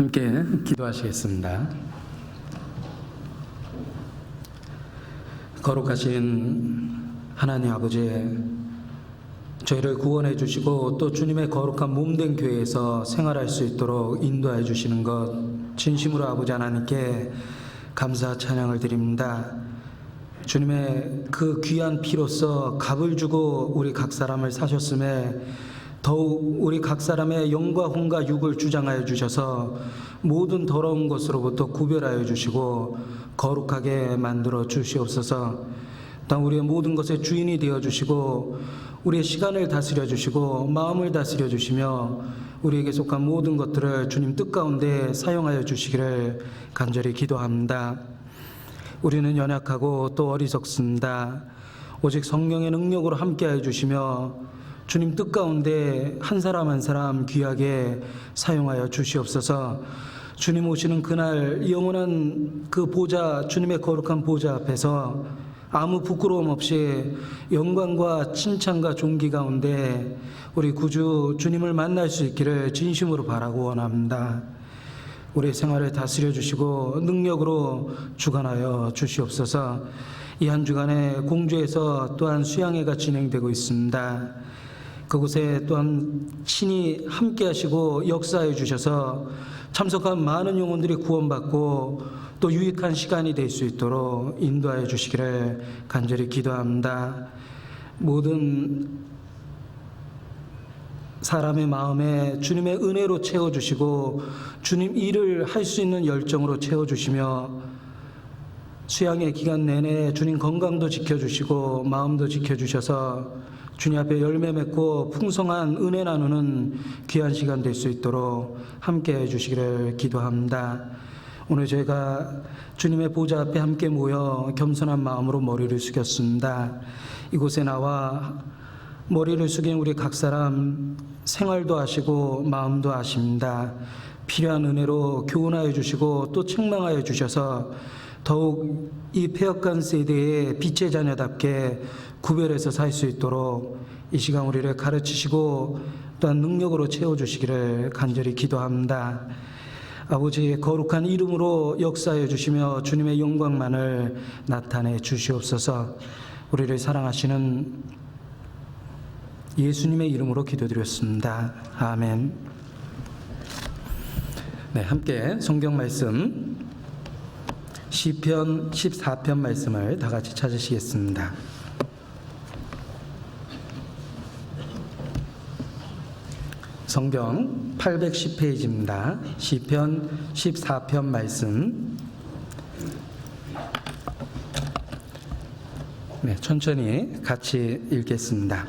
함께 기도하시겠습니다. 거룩하신 하나님 아버지, 저희를 구원해 주시고 또 주님의 거룩한 몸된 교회에서 생활할 수 있도록 인도해 주시는 것 진심으로 아버지 하나님께 감사 찬양을 드립니다. 주님의 그 귀한 피로써 값을 주고 우리 각 사람을 사셨음에 더욱 우리 각 사람의 영과 혼과 육을 주장하여 주셔서 모든 더러운 것으로부터 구별하여 주시고 거룩하게 만들어 주시옵소서. 또 우리의 모든 것의 주인이 되어 주시고 우리의 시간을 다스려 주시고 마음을 다스려 주시며 우리에게 속한 모든 것들을 주님 뜻 가운데 사용하여 주시기를 간절히 기도합니다. 우리는 연약하고 또 어리석습니다. 오직 성령의 능력으로 함께하여 주시며 주님 뜻 가운데 한 사람 한 사람 귀하게 사용하여 주시옵소서. 주님 오시는 그날 영원한 그 보좌, 주님의 거룩한 보좌 앞에서 아무 부끄러움 없이 영광과 칭찬과 존귀 가운데 우리 구주 주님을 만날 수 있기를 진심으로 바라고 원합니다. 우리 생활을 다스려 주시고 능력으로 주관하여 주시옵소서. 이 한 주간에 공주에서 또한 수양회가 진행되고 있습니다. 그곳에 또한 친히 함께 하시고 역사해 주셔서 참석한 많은 영혼들이 구원받고 또 유익한 시간이 될 수 있도록 인도하여 주시기를 간절히 기도합니다. 모든 사람의 마음에 주님의 은혜로 채워주시고 주님 일을 할 수 있는 열정으로 채워주시며 수양의 기간 내내 주님 건강도 지켜주시고 마음도 지켜주셔서 주님 앞에 열매 맺고 풍성한 은혜 나누는 귀한 시간 될 수 있도록 함께해 주시기를 기도합니다. 오늘 저희가 주님의 보좌 앞에 함께 모여 겸손한 마음으로 머리를 숙였습니다. 이곳에 나와 머리를 숙인 우리 각 사람 생활도 하시고 마음도 하십니다. 필요한 은혜로 교훈하여 주시고 또 책망하여 주셔서 더욱 이 폐역한 세대의 빛의 자녀답게 구별해서 살 수 있도록 이 시간 우리를 가르치시고 또한 능력으로 채워주시기를 간절히 기도합니다. 아버지의 거룩한 이름으로 역사해 주시며 주님의 영광만을 나타내 주시옵소서. 우리를 사랑하시는 예수님의 이름으로 기도드렸습니다. 아멘. 네, 함께 성경 말씀 시편 14편 말씀을 다 같이 찾으시겠습니다. 성경 810페이지입니다. 시편 14편 말씀. 네, 천천히 같이 읽겠습니다.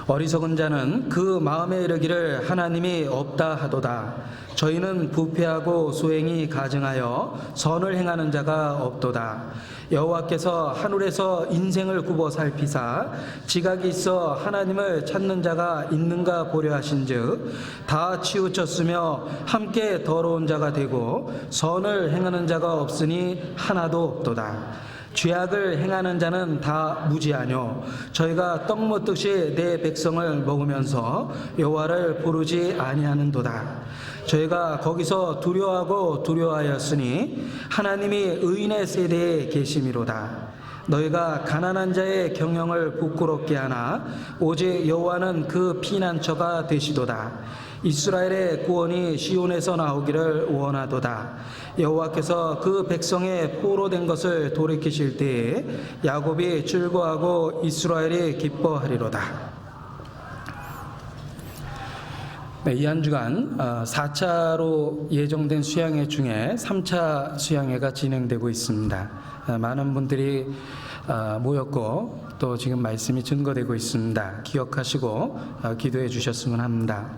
어리석은 자는 그 마음에 이르기를 하나님이 없다 하도다. 저희는 부패하고 소행이 가증하여 선을 행하는 자가 없도다. 여호와께서 하늘에서 인생을 굽어 살피사 지각이 있어 하나님을 찾는 자가 있는가 보려 하신즉 다 치우쳤으며 함께 더러운 자가 되고 선을 행하는 자가 없으니 하나도 없도다. 죄악을 행하는 자는 다 무지하뇨. 저희가 떡 먹듯이 내 백성을 먹으면서 여호와를 부르지 아니하는도다. 저희가 거기서 두려워하고 두려워하였으니 하나님이 의인의 세대에 계심이로다. 너희가 가난한 자의 경영을 부끄럽게 하나 오직 여호와는 그 피난처가 되시도다. 이스라엘의 구원이 시온에서 나오기를 원하도다. 여호와께서 그 백성의 포로된 것을 돌이키실 때에 야곱이 즐거워하고 이스라엘이 기뻐하리로다. 네, 이 한 주간 4차로 예정된 수양회 중에 3차 수양회가 진행되고 있습니다. 많은 분들이 모였고 또 지금 말씀이 증거되고 있습니다. 기억하시고 기도해 주셨으면 합니다.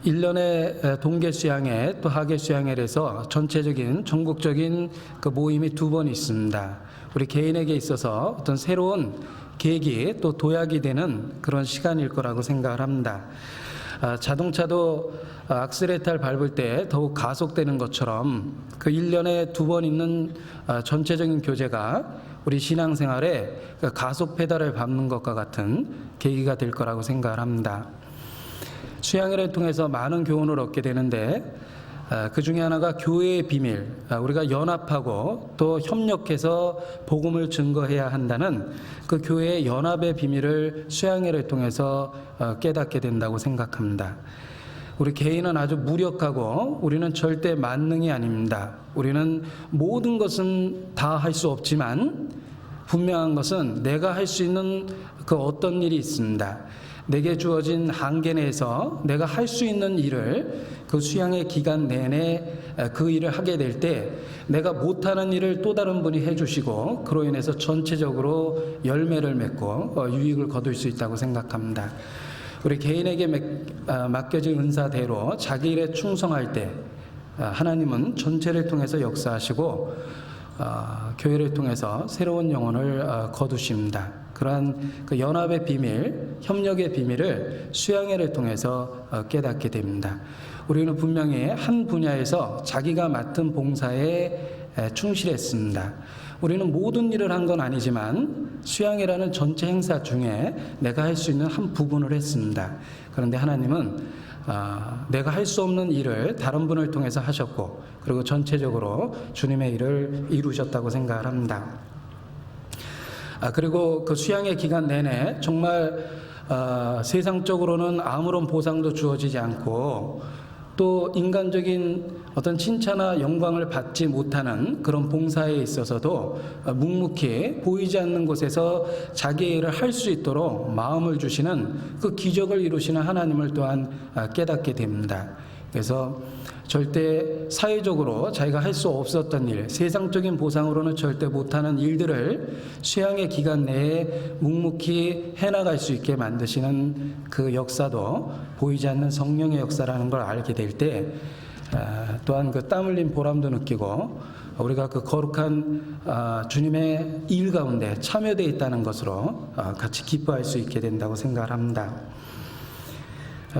1년에 동계 수양회 또 하계 수양회를 해서 전체적인 전국적인 그 모임이 2번 있습니다. 우리 개인에게 있어서 어떤 새로운 계기 또 도약이 되는 그런 시간일 거라고 생각을 합니다. 자동차도 악셀레이터를 밟을 때 더욱 가속되는 것처럼 그 1년에 2번 있는 전체적인 교제가 우리 신앙생활에 가속 페달을 밟는 것과 같은 계기가 될 거라고 생각을 합니다. 수양회를 통해서 많은 교훈을 얻게 되는데 그 중에 하나가 교회의 비밀, 우리가 연합하고 또 협력해서 복음을 증거해야 한다는 그 교회의 연합의 비밀을 수양회를 통해서 깨닫게 된다고 생각합니다. 우리 개인은 아주 무력하고 우리는 절대 만능이 아닙니다. 우리는 모든 것은 다 할 수 없지만 분명한 것은 내가 할 수 있는 그 어떤 일이 있습니다. 내게 주어진 한계 내에서 내가 할 수 있는 일을 그 수양의 기간 내내 그 일을 하게 될 때 내가 못하는 일을 또 다른 분이 해주시고 그로 인해서 전체적으로 열매를 맺고 유익을 거둘 수 있다고 생각합니다. 우리 개인에게 맡겨진 은사대로 자기 일에 충성할 때 하나님은 전체를 통해서 역사하시고 교회를 통해서 새로운 영혼을 거두십니다. 그러한 그 연합의 비밀, 협력의 비밀을 수양회를 통해서 깨닫게 됩니다. 우리는 분명히 한 분야에서 자기가 맡은 봉사에 충실했습니다. 우리는 모든 일을 한 건 아니지만 수양회라는 전체 행사 중에 내가 할 수 있는 한 부분을 했습니다. 그런데 하나님은 내가 할 수 없는 일을 다른 분을 통해서 하셨고 그리고 전체적으로 주님의 일을 이루셨다고 생각을 합니다. 그리고 그 수양회 기간 내내 정말 세상적으로는 아무런 보상도 주어지지 않고 또 인간적인 어떤 칭찬이나 영광을 받지 못하는 그런 봉사에 있어서도 묵묵히 보이지 않는 곳에서 자기의 일을 할 수 있도록 마음을 주시는 그 기적을 이루시는 하나님을 또한 깨닫게 됩니다. 그래서 절대 사회적으로 자기가 할 수 없었던 일, 세상적인 보상으로는 절대 못하는 일들을 수양의 기간 내에 묵묵히 해나갈 수 있게 만드시는 그 역사도 보이지 않는 성령의 역사라는 걸 알게 될 때 또한 그 땀 흘린 보람도 느끼고 우리가 그 거룩한 주님의 일 가운데 참여되어 있다는 것으로 같이 기뻐할 수 있게 된다고 생각을 합니다.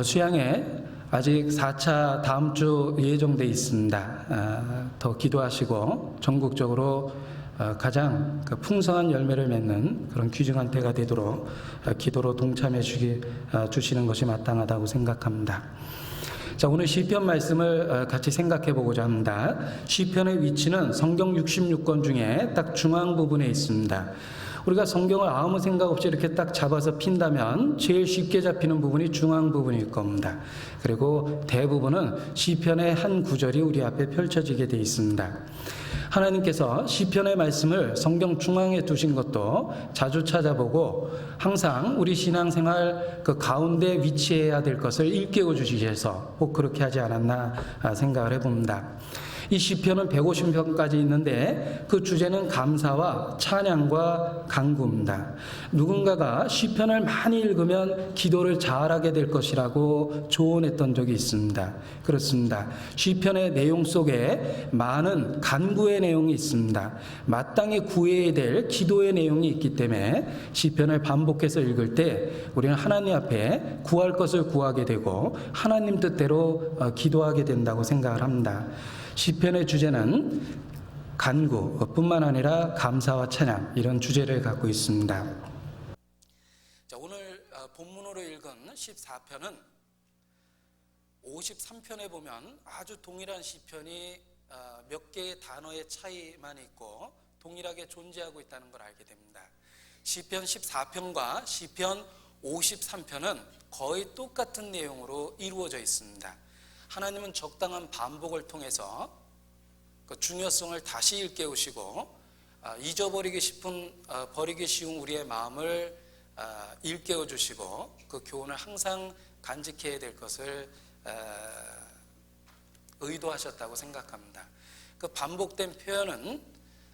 수양회 아직 4차 다음 주 예정되어 있습니다. 더 기도하시고 전국적으로 가장 풍성한 열매를 맺는 그런 귀중한 때가 되도록 기도로 동참해 주시는 것이 마땅하다고 생각합니다. 자, 오늘 시편 말씀을 같이 생각해 보고자 합니다. 시편의 위치는 성경 66권 중에 딱 중앙 부분에 있습니다. 우리가 성경을 아무 생각 없이 이렇게 딱 잡아서 핀다면 제일 쉽게 잡히는 부분이 중앙 부분일 겁니다. 그리고 대부분은 시편의 한 구절이 우리 앞에 펼쳐지게 되어 있습니다. 하나님께서 시편의 말씀을 성경 중앙에 두신 것도 자주 찾아보고 항상 우리 신앙생활 그 가운데 위치해야 될 것을 일깨워 주시셔서 꼭 그렇게 하지 않았나 생각을 해봅니다. 이 시편은 150편까지 있는데 그 주제는 감사와 찬양과 간구입니다. 누군가가 시편을 많이 읽으면 기도를 잘하게 될 것이라고 조언했던 적이 있습니다. 그렇습니다. 시편의 내용 속에 많은 간구의 내용이 있습니다. 마땅히 구해야 될 기도의 내용이 있기 때문에 시편을 반복해서 읽을 때 우리는 하나님 앞에 구할 것을 구하게 되고 하나님 뜻대로 기도하게 된다고 생각을 합니다. 시편의 주제는 간구뿐만 아니라 감사와 찬양 이런 주제를 갖고 있습니다. 자, 오늘 본문으로 읽은 14편은 53편에 보면 아주 동일한 시편이 몇 개의 단어의 차이만 있고 동일하게 존재하고 있다는 걸 알게 됩니다. 시편 14편과 시편 53편은 거의 똑같은 내용으로 이루어져 있습니다. 하나님은 적당한 반복을 통해서 그 중요성을 다시 일깨우시고 잊어버리기 싶은 버리기 쉬운 우리의 마음을 일깨워 주시고 그 교훈을 항상 간직해야 될 것을 의도하셨다고 생각합니다. 그 반복된 표현은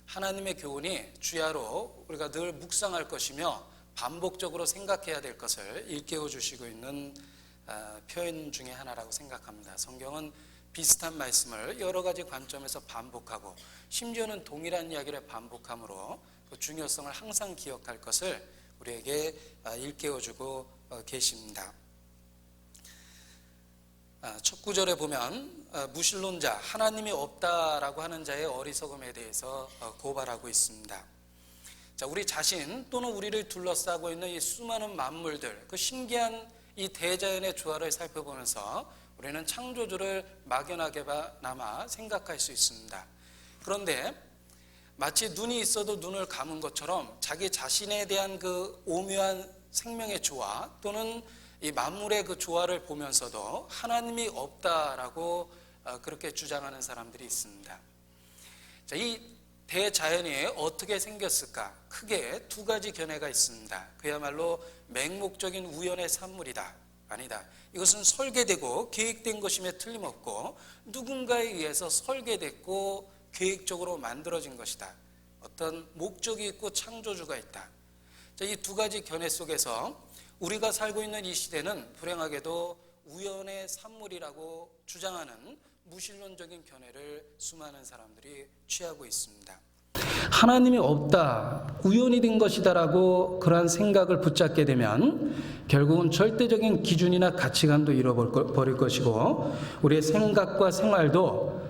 하나님의 교훈이 주야로 우리가 늘 묵상할 것이며 반복적으로 생각해야 될 것을 일깨워 주시고 있는 표현 중에 하나라고 생각합니다. 성경은 비슷한 말씀을 여러 가지 관점에서 반복하고 심지어는 동일한 이야기를 반복함으로 그 중요성을 항상 기억할 것을 우리에게 일깨워주고 계십니다. 첫 구절에 보면 무신론자, 하나님이 없다라고 하는 자의 어리석음에 대해서 고발하고 있습니다. 자, 우리 자신 또는 우리를 둘러싸고 있는 이 수많은 만물들, 그 신기한 이 대자연의 조화를 살펴보면서 우리는 창조주를 막연하게나마 생각할 수 있습니다. 그런데 마치 눈이 있어도 눈을 감은 것처럼 자기 자신에 대한 그 오묘한 생명의 조화 또는 이 만물의 그 조화를 보면서도 하나님이 없다라고 그렇게 주장하는 사람들이 있습니다. 자, 이 대자연이 어떻게 생겼을까? 크게 두 가지 견해가 있습니다. 그야말로 맹목적인 우연의 산물이다. 아니다. 이것은 설계되고 계획된 것임에 틀림없고 누군가에 의해서 설계됐고 계획적으로 만들어진 것이다. 어떤 목적이 있고 창조주가 있다. 자, 이 두 가지 견해 속에서 우리가 살고 있는 이 시대는 불행하게도 우연의 산물이라고 주장하는 무신론적인 견해를 수많은 사람들이 취하고 있습니다. 하나님이 없다, 우연이 된 것이다라고 그러한 생각을 붙잡게 되면 결국은 절대적인 기준이나 가치관도 잃어버릴 것이고 우리의 생각과 생활도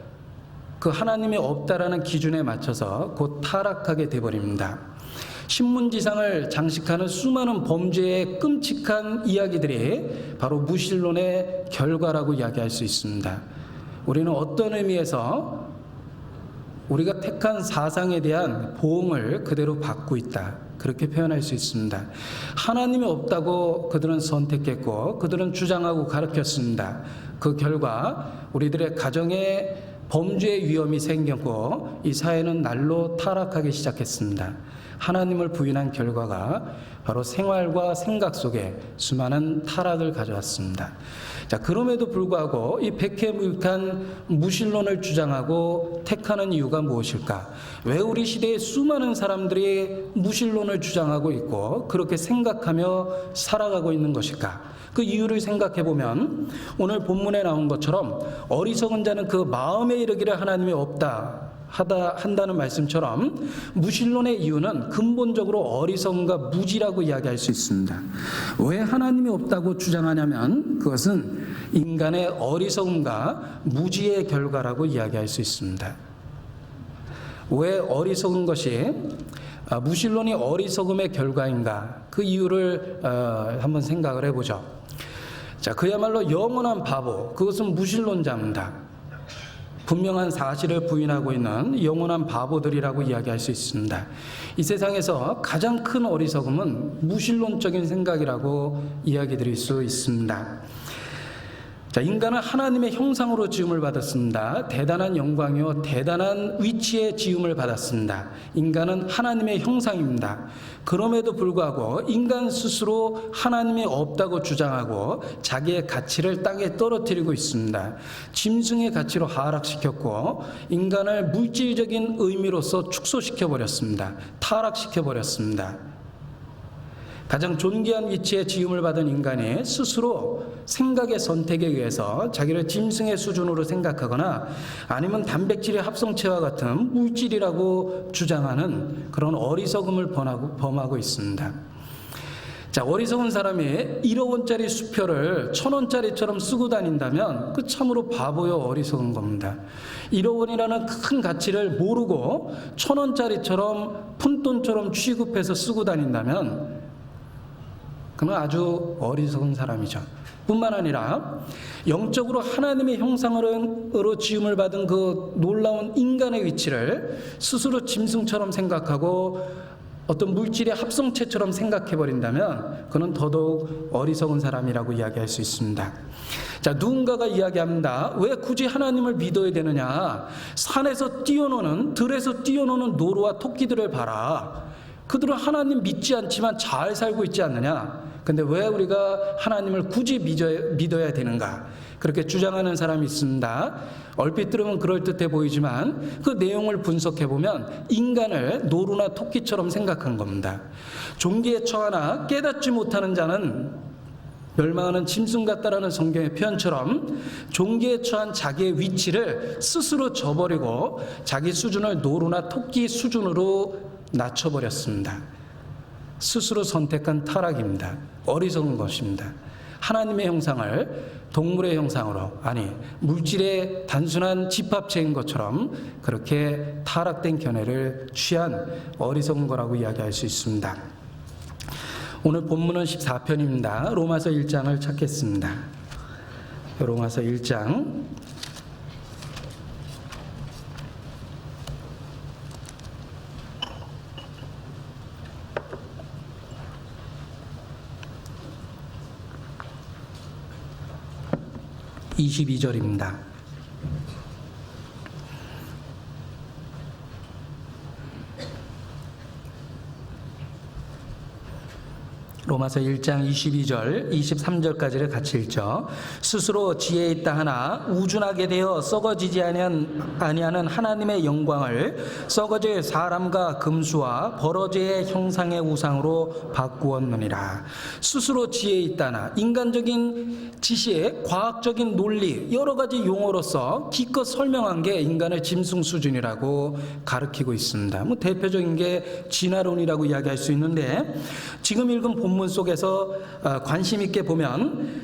그 하나님이 없다라는 기준에 맞춰서 곧 타락하게 되어버립니다. 신문지상을 장식하는 수많은 범죄의 끔찍한 이야기들이 바로 무신론의 결과라고 이야기할 수 있습니다. 우리는 어떤 의미에서 우리가 택한 사상에 대한 보응을 그대로 받고 있다. 그렇게 표현할 수 있습니다. 하나님이 없다고 그들은 선택했고 그들은 주장하고 가르쳤습니다. 그 결과 우리들의 가정에 범죄의 위험이 생겼고 이 사회는 날로 타락하기 시작했습니다. 하나님을 부인한 결과가 바로 생활과 생각 속에 수많은 타락을 가져왔습니다. 자, 그럼에도 불구하고 이 백해무익한 무신론을 주장하고 택하는 이유가 무엇일까? 왜 우리 시대에 수많은 사람들이 무신론을 주장하고 있고 그렇게 생각하며 살아가고 있는 것일까? 그 이유를 생각해 보면 오늘 본문에 나온 것처럼 어리석은 자는 그 마음에 이르기를 하나님이 없다 한다는 말씀처럼 무신론의 이유는 근본적으로 어리석음과 무지라고 이야기할 수 있습니다. 왜 하나님이 없다고 주장하냐면 그것은 인간의 어리석음과 무지의 결과라고 이야기할 수 있습니다. 왜 어리석은 것이 무신론이 어리석음의 결과인가? 그 이유를 한번 생각을 해보죠. 자, 그야말로 영원한 바보, 그것은 무신론자입니다. 분명한 사실을 부인하고 있는 영원한 바보들이라고 이야기할 수 있습니다. 이 세상에서 가장 큰 어리석음은 무신론적인 생각이라고 이야기 드릴 수 있습니다. 자, 인간은 하나님의 형상으로 지음을 받았습니다. 대단한 영광이요 대단한 위치에 지음을 받았습니다. 인간은 하나님의 형상입니다. 그럼에도 불구하고 인간 스스로 하나님이 없다고 주장하고 자기의 가치를 땅에 떨어뜨리고 있습니다. 짐승의 가치로 하락시켰고 인간을 물질적인 의미로서 축소시켜버렸습니다. 타락시켜버렸습니다. 가장 존귀한 위치에 지음을 받은 인간이 스스로 생각의 선택에 의해서 자기를 짐승의 수준으로 생각하거나 아니면 단백질의 합성체와 같은 물질이라고 주장하는 그런 어리석음을 범하고 있습니다. 자, 어리석은 사람이 1억 원짜리 수표를 1,000원짜리처럼 쓰고 다닌다면 그 참으로 바보요 어리석은 겁니다. 1억 원이라는 큰 가치를 모르고 1,000원짜리처럼 푼돈처럼 취급해서 쓰고 다닌다면 그는 아주 어리석은 사람이죠. 뿐만 아니라 영적으로 하나님의 형상으로 지음을 받은 그 놀라운 인간의 위치를 스스로 짐승처럼 생각하고 어떤 물질의 합성체처럼 생각해버린다면 그는 더더욱 어리석은 사람이라고 이야기할 수 있습니다. 자, 누군가가 이야기합니다. 왜 굳이 하나님을 믿어야 되느냐? 산에서 뛰어노는, 들에서 뛰어노는 노루와 토끼들을 봐라. 그들은 하나님 믿지 않지만 잘 살고 있지 않느냐? 근데 왜 우리가 하나님을 굳이 믿어야 되는가? 그렇게 주장하는 사람이 있습니다. 얼핏 들으면 그럴듯해 보이지만 그 내용을 분석해보면 인간을 노루나 토끼처럼 생각한 겁니다. 종기에 처하나 깨닫지 못하는 자는 멸망하는 짐승 같다라는 성경의 표현처럼 종기에 처한 자기의 위치를 스스로 저버리고 자기 수준을 노루나 토끼 수준으로 낮춰버렸습니다. 스스로 선택한 타락입니다. 어리석은 것입니다. 하나님의 형상을 동물의 형상으로, 아니 물질의 단순한 집합체인 것처럼 그렇게 타락된 견해를 취한 어리석은 거라고 이야기할 수 있습니다. 오늘 본문은 14편입니다. 로마서 1장을 찾겠습니다. 로마서 1장 22절입니다. 로마서 1장 22절, 23절까지를 같이 읽죠. 스스로 지혜 있다 하나 우준하게 되어 썩어지지 아니하는 하나님의 영광을 썩어질 사람과 금수와 버러지의 형상의 우상으로 바꾸었느니라. 스스로 지혜 있다 하나, 인간적인 지식, 과학적인 논리, 여러 가지 용어로서 기껏 설명한 게 인간의 짐승 수준이라고 가르치고 있습니다. 대표적인 게 진화론이라고 이야기할 수 있는데, 지금 읽은 본문 속에서 관심 있게 보면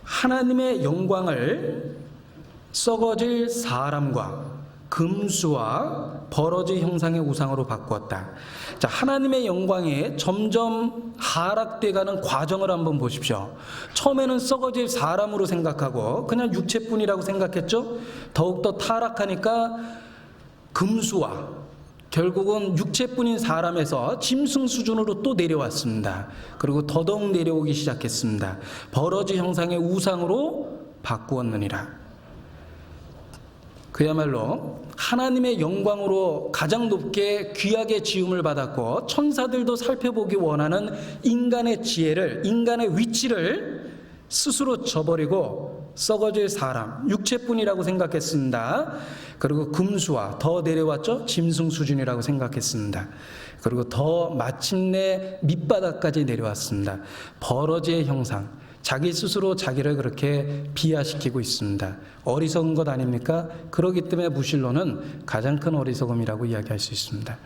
하나님의 영광을 썩어질 사람과 금수와 버러지 형상의 우상으로 바꾸었다. 자, 하나님의 영광이 점점 하락돼가는 과정을 한번 보십시오. 처음에는 썩어질 사람으로 생각하고 그냥 육체뿐이라고 생각했죠. 더욱더 타락하니까 금수와 결국은 육체뿐인 사람에서 짐승 수준으로 또 내려왔습니다. 그리고 더더욱 내려오기 시작했습니다. 버러지 형상의 우상으로 바꾸었느니라. 그야말로 하나님의 영광으로 가장 높게 귀하게 지음을 받았고 천사들도 살펴보기 원하는 인간의 지혜를, 인간의 위치를 스스로 저버리고 썩어질 사람, 육체뿐이라고 생각했습니다. 그리고 금수와 더 내려왔죠. 짐승 수준이라고 생각했습니다. 그리고 더 마침내 밑바닥까지 내려왔습니다. 버러지의 형상, 자기 스스로 자기를 그렇게 비하시키고 있습니다. 어리석은 것 아닙니까? 그렇기 때문에 무신론은 가장 큰 어리석음이라고 이야기할 수 있습니다.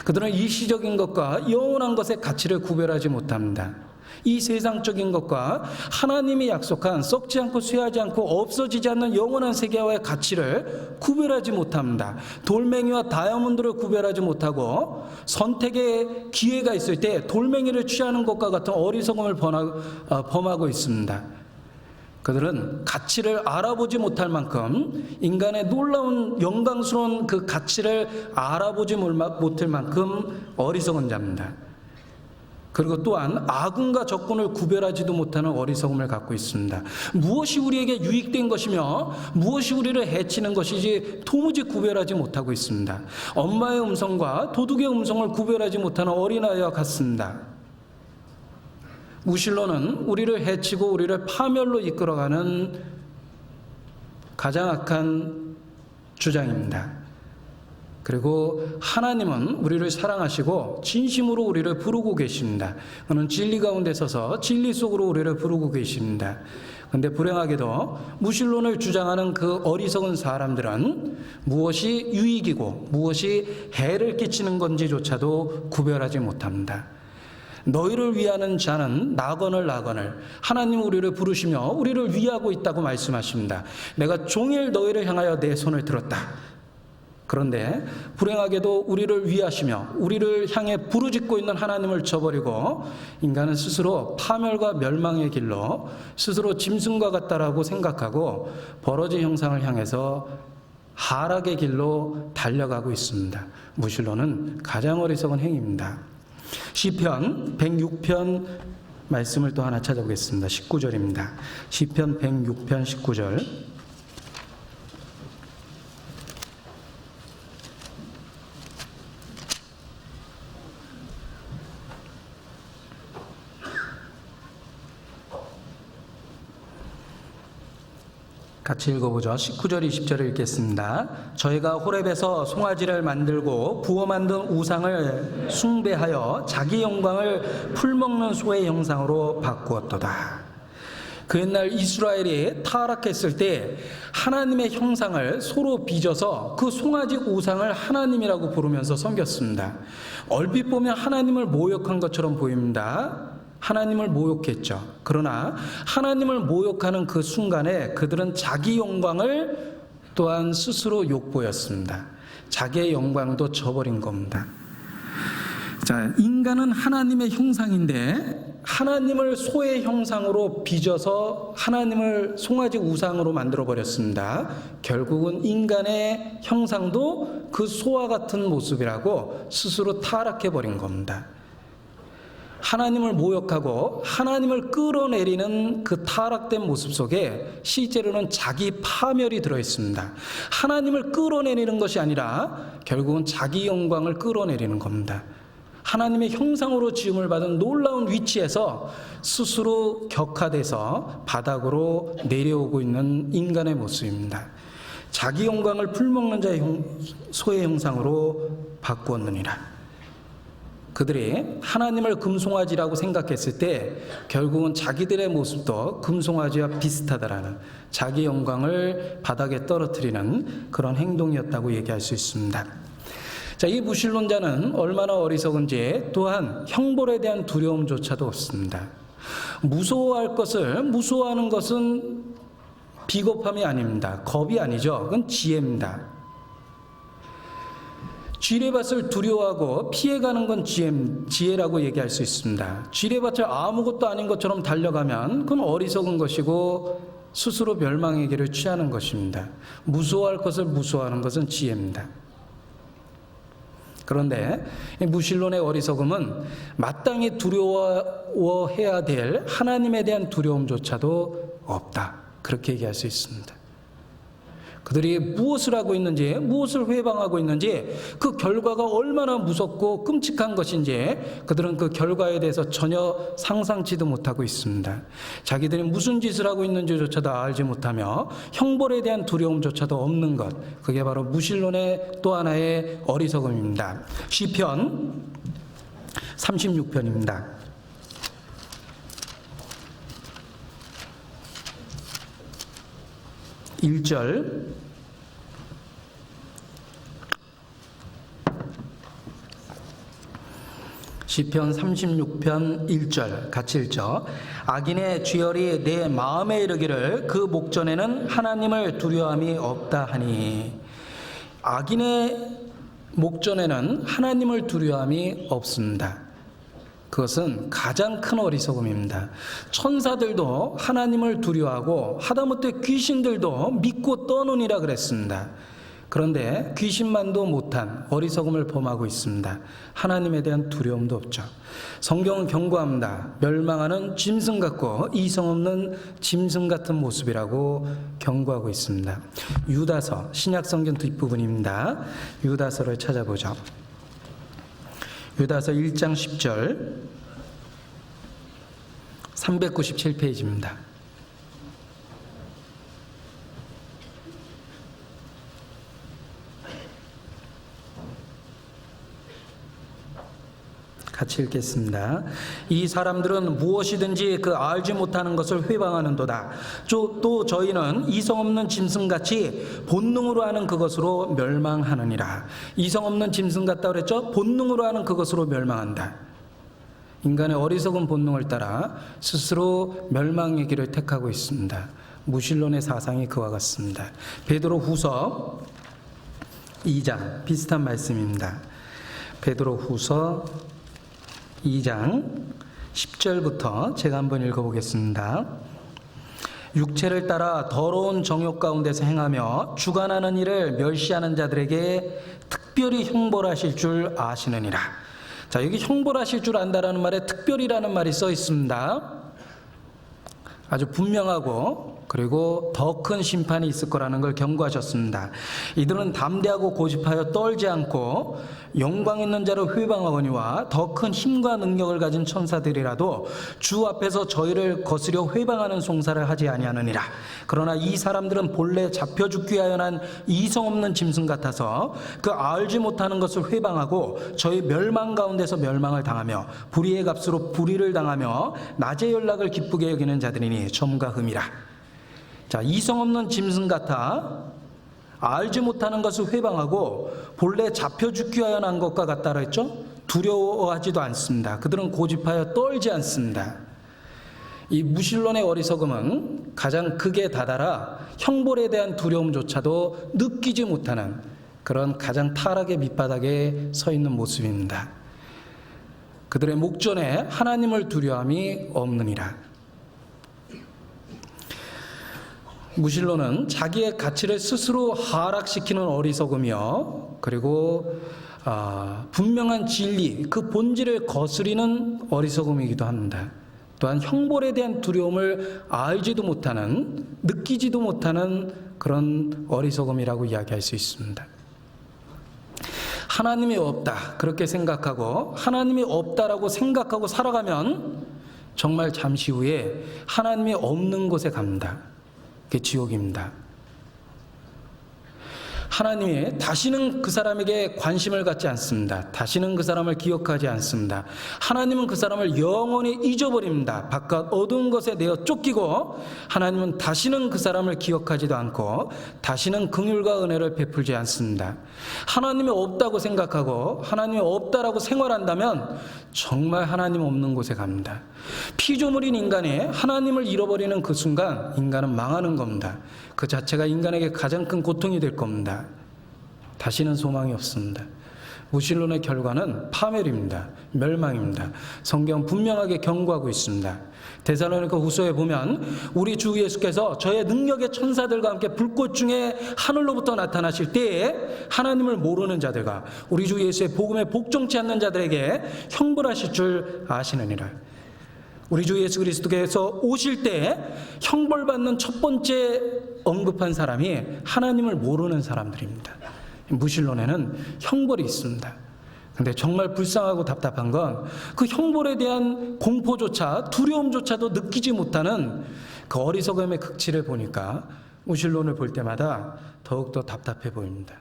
그들은 일시적인 것과 영원한 것의 가치를 구별하지 못합니다. 이 세상적인 것과 하나님이 약속한 썩지 않고 쇠하지 않고 없어지지 않는 영원한 세계와의 가치를 구별하지 못합니다. 돌멩이와 다이아몬드를 구별하지 못하고 선택의 기회가 있을 때 돌멩이를 취하는 것과 같은 어리석음을 범하고 있습니다. 그들은 가치를 알아보지 못할 만큼, 인간의 놀라운 영광스러운 그 가치를 알아보지 못할 만큼 어리석은 자입니다. 그리고 또한 악군과 적군을 구별하지도 못하는 어리석음을 갖고 있습니다. 무엇이 우리에게 유익된 것이며 무엇이 우리를 해치는 것이지 도무지 구별하지 못하고 있습니다. 엄마의 음성과 도둑의 음성을 구별하지 못하는 어린아이와 같습니다. 무신론은 우리를 해치고 우리를 파멸로 이끌어가는 가장 악한 주장입니다. 그리고 하나님은 우리를 사랑하시고 진심으로 우리를 부르고 계십니다. 그는 진리 가운데 서서 진리 속으로 우리를 부르고 계십니다. 그런데 불행하게도 무신론을 주장하는 그 어리석은 사람들은 무엇이 유익이고 무엇이 해를 끼치는 건지조차도 구별하지 못합니다. 너희를 위하는 자는 나거늘 하나님 우리를 부르시며 우리를 위하고 있다고 말씀하십니다. 내가 종일 너희를 향하여 내 손을 들었다. 그런데 불행하게도 우리를 위하시며 우리를 향해 부르짖고 있는 하나님을 저버리고 인간은 스스로 파멸과 멸망의 길로 스스로 짐승과 같다라고 생각하고 버러지 형상을 향해서 하락의 길로 달려가고 있습니다. 무신론은 가장 어리석은 행위입니다. 시편 106편 말씀을 또 하나 찾아보겠습니다. 19절입니다. 시편 106편 19절. 같이 읽어보죠. 19절 20절을 읽겠습니다. 저희가 호렙에서 송아지를 만들고 부어 만든 우상을 숭배하여 자기 영광을 풀먹는 소의 형상으로 바꾸었도다. 그 옛날 이스라엘이 타락했을 때 하나님의 형상을 서로 빚어서 그 송아지 우상을 하나님이라고 부르면서 섬겼습니다. 얼핏 보면 하나님을 모욕한 것처럼 보입니다. 하나님을 모욕했죠. 그러나 하나님을 모욕하는 그 순간에 그들은 자기 영광을 또한 스스로 욕보였습니다. 자기의 영광도 저버린 겁니다. 자, 인간은 하나님의 형상인데 하나님을 소의 형상으로 빚어서 하나님을 송아지 우상으로 만들어 버렸습니다. 결국은 인간의 형상도 그 소와 같은 모습이라고 스스로 타락해 버린 겁니다. 하나님을 모욕하고 하나님을 끌어내리는 그 타락된 모습 속에 실제로는 자기 파멸이 들어있습니다. 하나님을 끌어내리는 것이 아니라 결국은 자기 영광을 끌어내리는 겁니다. 하나님의 형상으로 지음을 받은 놀라운 위치에서 스스로 격하돼서 바닥으로 내려오고 있는 인간의 모습입니다. 자기 영광을 풀먹는 자의 소의 형상으로 바꾸었느니라. 그들이 하나님을 금송아지라고 생각했을 때 결국은 자기들의 모습도 금송아지와 비슷하다라는, 자기 영광을 바닥에 떨어뜨리는 그런 행동이었다고 얘기할 수 있습니다. 자, 이 무신론자는 얼마나 어리석은지 또한 형벌에 대한 두려움조차도 없습니다. 무서워할 것을 무서워하는 것은 비겁함이 아닙니다. 겁이 아니죠. 그건 지혜입니다. 쥐레밭을 두려워하고 피해가는 건 지혜라고 얘기할 수 있습니다. 쥐레밭을 아무것도 아닌 것처럼 달려가면 그건 어리석은 것이고 스스로 멸망의 길을 취하는 것입니다. 무서워할 것을 무서워하는 것은 지혜입니다. 그런데 무신론의 어리석음은 마땅히 두려워해야 될 하나님에 대한 두려움조차도 없다, 그렇게 얘기할 수 있습니다. 그들이 무엇을 하고 있는지, 무엇을 회방하고 있는지, 그 결과가 얼마나 무섭고 끔찍한 것인지 그들은 그 결과에 대해서 전혀 상상치도 못하고 있습니다. 자기들이 무슨 짓을 하고 있는지조차도 알지 못하며 형벌에 대한 두려움조차도 없는 것, 그게 바로 무신론의 또 하나의 어리석음입니다. 시편 36편입니다. 1절, 시편 36편 1절 같이 읽죠. 악인의 죄열이 내 마음에 이르기를 그 목전에는 하나님을 두려움이 없다 하니. 악인의 목전에는 하나님을 두려움이 없습니다. 그것은 가장 큰 어리석음입니다. 천사들도 하나님을 두려워하고 하다못해 귀신들도 믿고 떠느니라 그랬습니다. 그런데 귀신만도 못한 어리석음을 범하고 있습니다. 하나님에 대한 두려움도 없죠. 성경은 경고합니다. 멸망하는 짐승 같고 이성 없는 짐승 같은 모습이라고 경고하고 있습니다. 유다서, 신약성경 뒷부분입니다. 유다서를 찾아보죠. 유다서 1장 10절, 397페이지입니다. 같이 읽겠습니다. 이 사람들은 무엇이든지 그 알지 못하는 것을 회방하는도다. 또 저희는 이성 없는 짐승같이 본능으로 하는 그것으로 멸망하느니라. 이성 없는 짐승 같다 그랬죠? 본능으로 하는 그것으로 멸망한다. 인간의 어리석은 본능을 따라 스스로 멸망의 길을 택하고 있습니다. 무신론의 사상이 그와 같습니다. 베드로 후서 2장, 비슷한 말씀입니다. 베드로 후서 2장 10절부터 제가 한번 읽어보겠습니다. 육체를 따라 더러운 정욕 가운데서 행하며 주관하는 일을 멸시하는 자들에게 특별히 형벌하실 줄 아시느니라. 자, 여기 형벌하실 줄 안다라는 말에 특별히라는 말이 써 있습니다. 아주 분명하고 그리고 더 큰 심판이 있을 거라는 걸 경고하셨습니다. 이들은 담대하고 고집하여 떨지 않고 영광 있는 자를 회방하거니와 더 큰 힘과 능력을 가진 천사들이라도 주 앞에서 저희를 거스려 회방하는 송사를 하지 아니하느니라. 그러나 이 사람들은 본래 잡혀 죽기 위하여 난 이성 없는 짐승 같아서 그 알지 못하는 것을 회방하고 저희 멸망 가운데서 멸망을 당하며 불의의 값으로 불의를 당하며 낮의 연락을 기쁘게 여기는 자들이니 점과 흠이라. 자, 이성 없는 짐승 같아 알지 못하는 것을 회방하고 본래 잡혀 죽기 위하여 난 것과 같다라 했죠? 두려워하지도 않습니다. 그들은 고집하여 떨지 않습니다. 이 무신론의 어리석음은 가장 극에 다다라 형벌에 대한 두려움조차도 느끼지 못하는 그런 가장 타락의 밑바닥에 서 있는 모습입니다. 그들의 목전에 하나님을 두려움이 없느니라. 무실론은 자기의 가치를 스스로 하락시키는 어리석음이요, 그리고 분명한 진리, 그 본질을 거스리는 어리석음이기도 합니다. 또한 형벌에 대한 두려움을 알지도 못하는, 느끼지도 못하는 그런 어리석음이라고 이야기할 수 있습니다. 하나님이 없다 그렇게 생각하고, 하나님이 없다라고 생각하고 살아가면 정말 잠시 후에 하나님이 없는 곳에 갑니다. 그게 지옥입니다. 하나님이 다시는 그 사람에게 관심을 갖지 않습니다. 다시는 그 사람을 기억하지 않습니다. 하나님은 그 사람을 영원히 잊어버립니다. 바깥 어두운 것에 내어 쫓기고, 하나님은 다시는 그 사람을 기억하지도 않고 다시는 긍휼과 은혜를 베풀지 않습니다. 하나님이 없다고 생각하고 하나님이 없다라고 생활한다면 정말 하나님 없는 곳에 갑니다. 피조물인 인간이 하나님을 잃어버리는 그 순간 인간은 망하는 겁니다. 그 자체가 인간에게 가장 큰 고통이 될 겁니다. 다시는 소망이 없습니다. 무실론의 결과는 파멸입니다. 멸망입니다. 성경 분명하게 경고하고 있습니다. 데살로니가 후서에 보면 우리 주 예수께서 저의 능력의 천사들과 함께 불꽃 중에 하늘로부터 나타나실 때에 하나님을 모르는 자들과 우리 주 예수의 복음에 복종치 않는 자들에게 형벌하실 줄 아시느니라. 우리 주 예수 그리스도께서 오실 때 형벌받는 첫 번째 언급한 사람이 하나님을 모르는 사람들입니다. 무실론에는 형벌이 있습니다. 근데 정말 불쌍하고 답답한 건 그 형벌에 대한 공포조차, 두려움조차도 느끼지 못하는 그 어리석음의 극치를 보니까 무실론을 볼 때마다 더욱더 답답해 보입니다.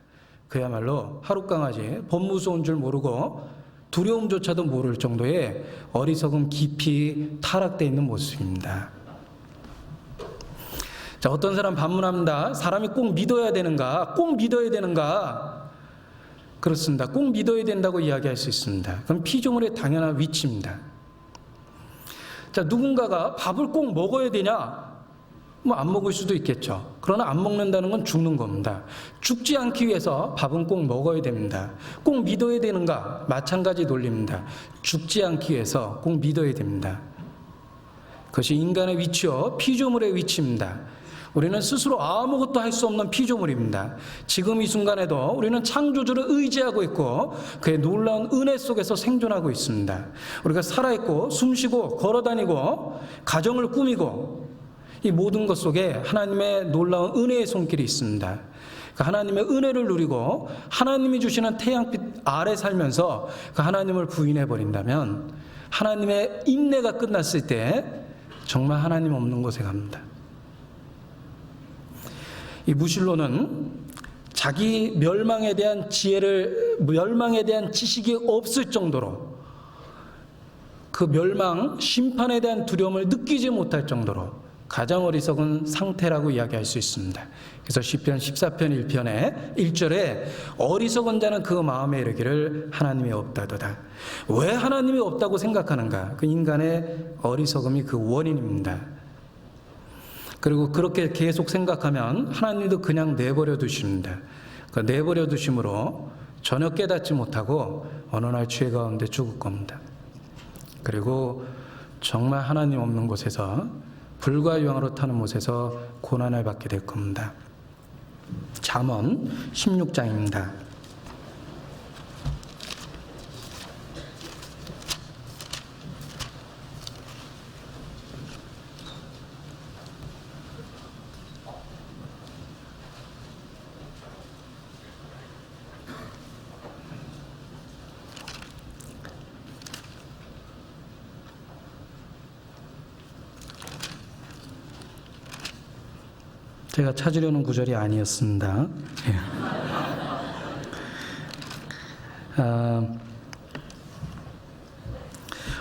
그야말로 하룻강아지, 법무서운 줄 모르고 두려움조차도 모를 정도의 어리석음 깊이 타락되어 있는 모습입니다. 자, 어떤 사람 반문합니다. 사람이 꼭 믿어야 되는가? 꼭 믿어야 되는가? 그렇습니다. 꼭 믿어야 된다고 이야기할 수 있습니다. 그럼 피조물의 당연한 위치입니다. 자, 누군가가 밥을 꼭 먹어야 되냐? 안 먹을 수도 있겠죠. 그러나 안 먹는다는 건 죽는 겁니다. 죽지 않기 위해서 밥은 꼭 먹어야 됩니다. 꼭 믿어야 되는가? 마찬가지 논리입니다. 죽지 않기 위해서 꼭 믿어야 됩니다. 그것이 인간의 위치요, 피조물의 위치입니다. 우리는 스스로 아무것도 할 수 없는 피조물입니다. 지금 이 순간에도 우리는 창조주를 의지하고 있고 그의 놀라운 은혜 속에서 생존하고 있습니다. 우리가 살아있고 숨쉬고 걸어다니고 가정을 꾸미고 이 모든 것 속에 하나님의 놀라운 은혜의 손길이 있습니다. 그 하나님의 은혜를 누리고 하나님이 주시는 태양빛 아래 살면서 그 하나님을 부인해버린다면 하나님의 인내가 끝났을 때 정말 하나님 없는 곳에 갑니다. 이 무실론은 자기 멸망에 대한 지식이 없을 정도로 그 멸망, 심판에 대한 두려움을 느끼지 못할 정도로 가장 어리석은 상태라고 이야기할 수 있습니다. 그래서 시편 14편 1편에 1절에 어리석은 자는 그 마음에 이르기를 하나님이 없다도다. 왜 하나님이 없다고 생각하는가? 그 인간의 어리석음이 그 원인입니다. 그리고 그렇게 계속 생각하면 하나님도 그냥 내버려 두십니다. 그 내버려 두심으로 전혀 깨닫지 못하고 어느 날 죄 가운데 죽을 겁니다. 그리고 정말 하나님 없는 곳에서 불과 유황으로 타는 못에서 고난을 받게 될 겁니다. 잠언 16장입니다. 제가 찾으려는 구절이 아니었습니다.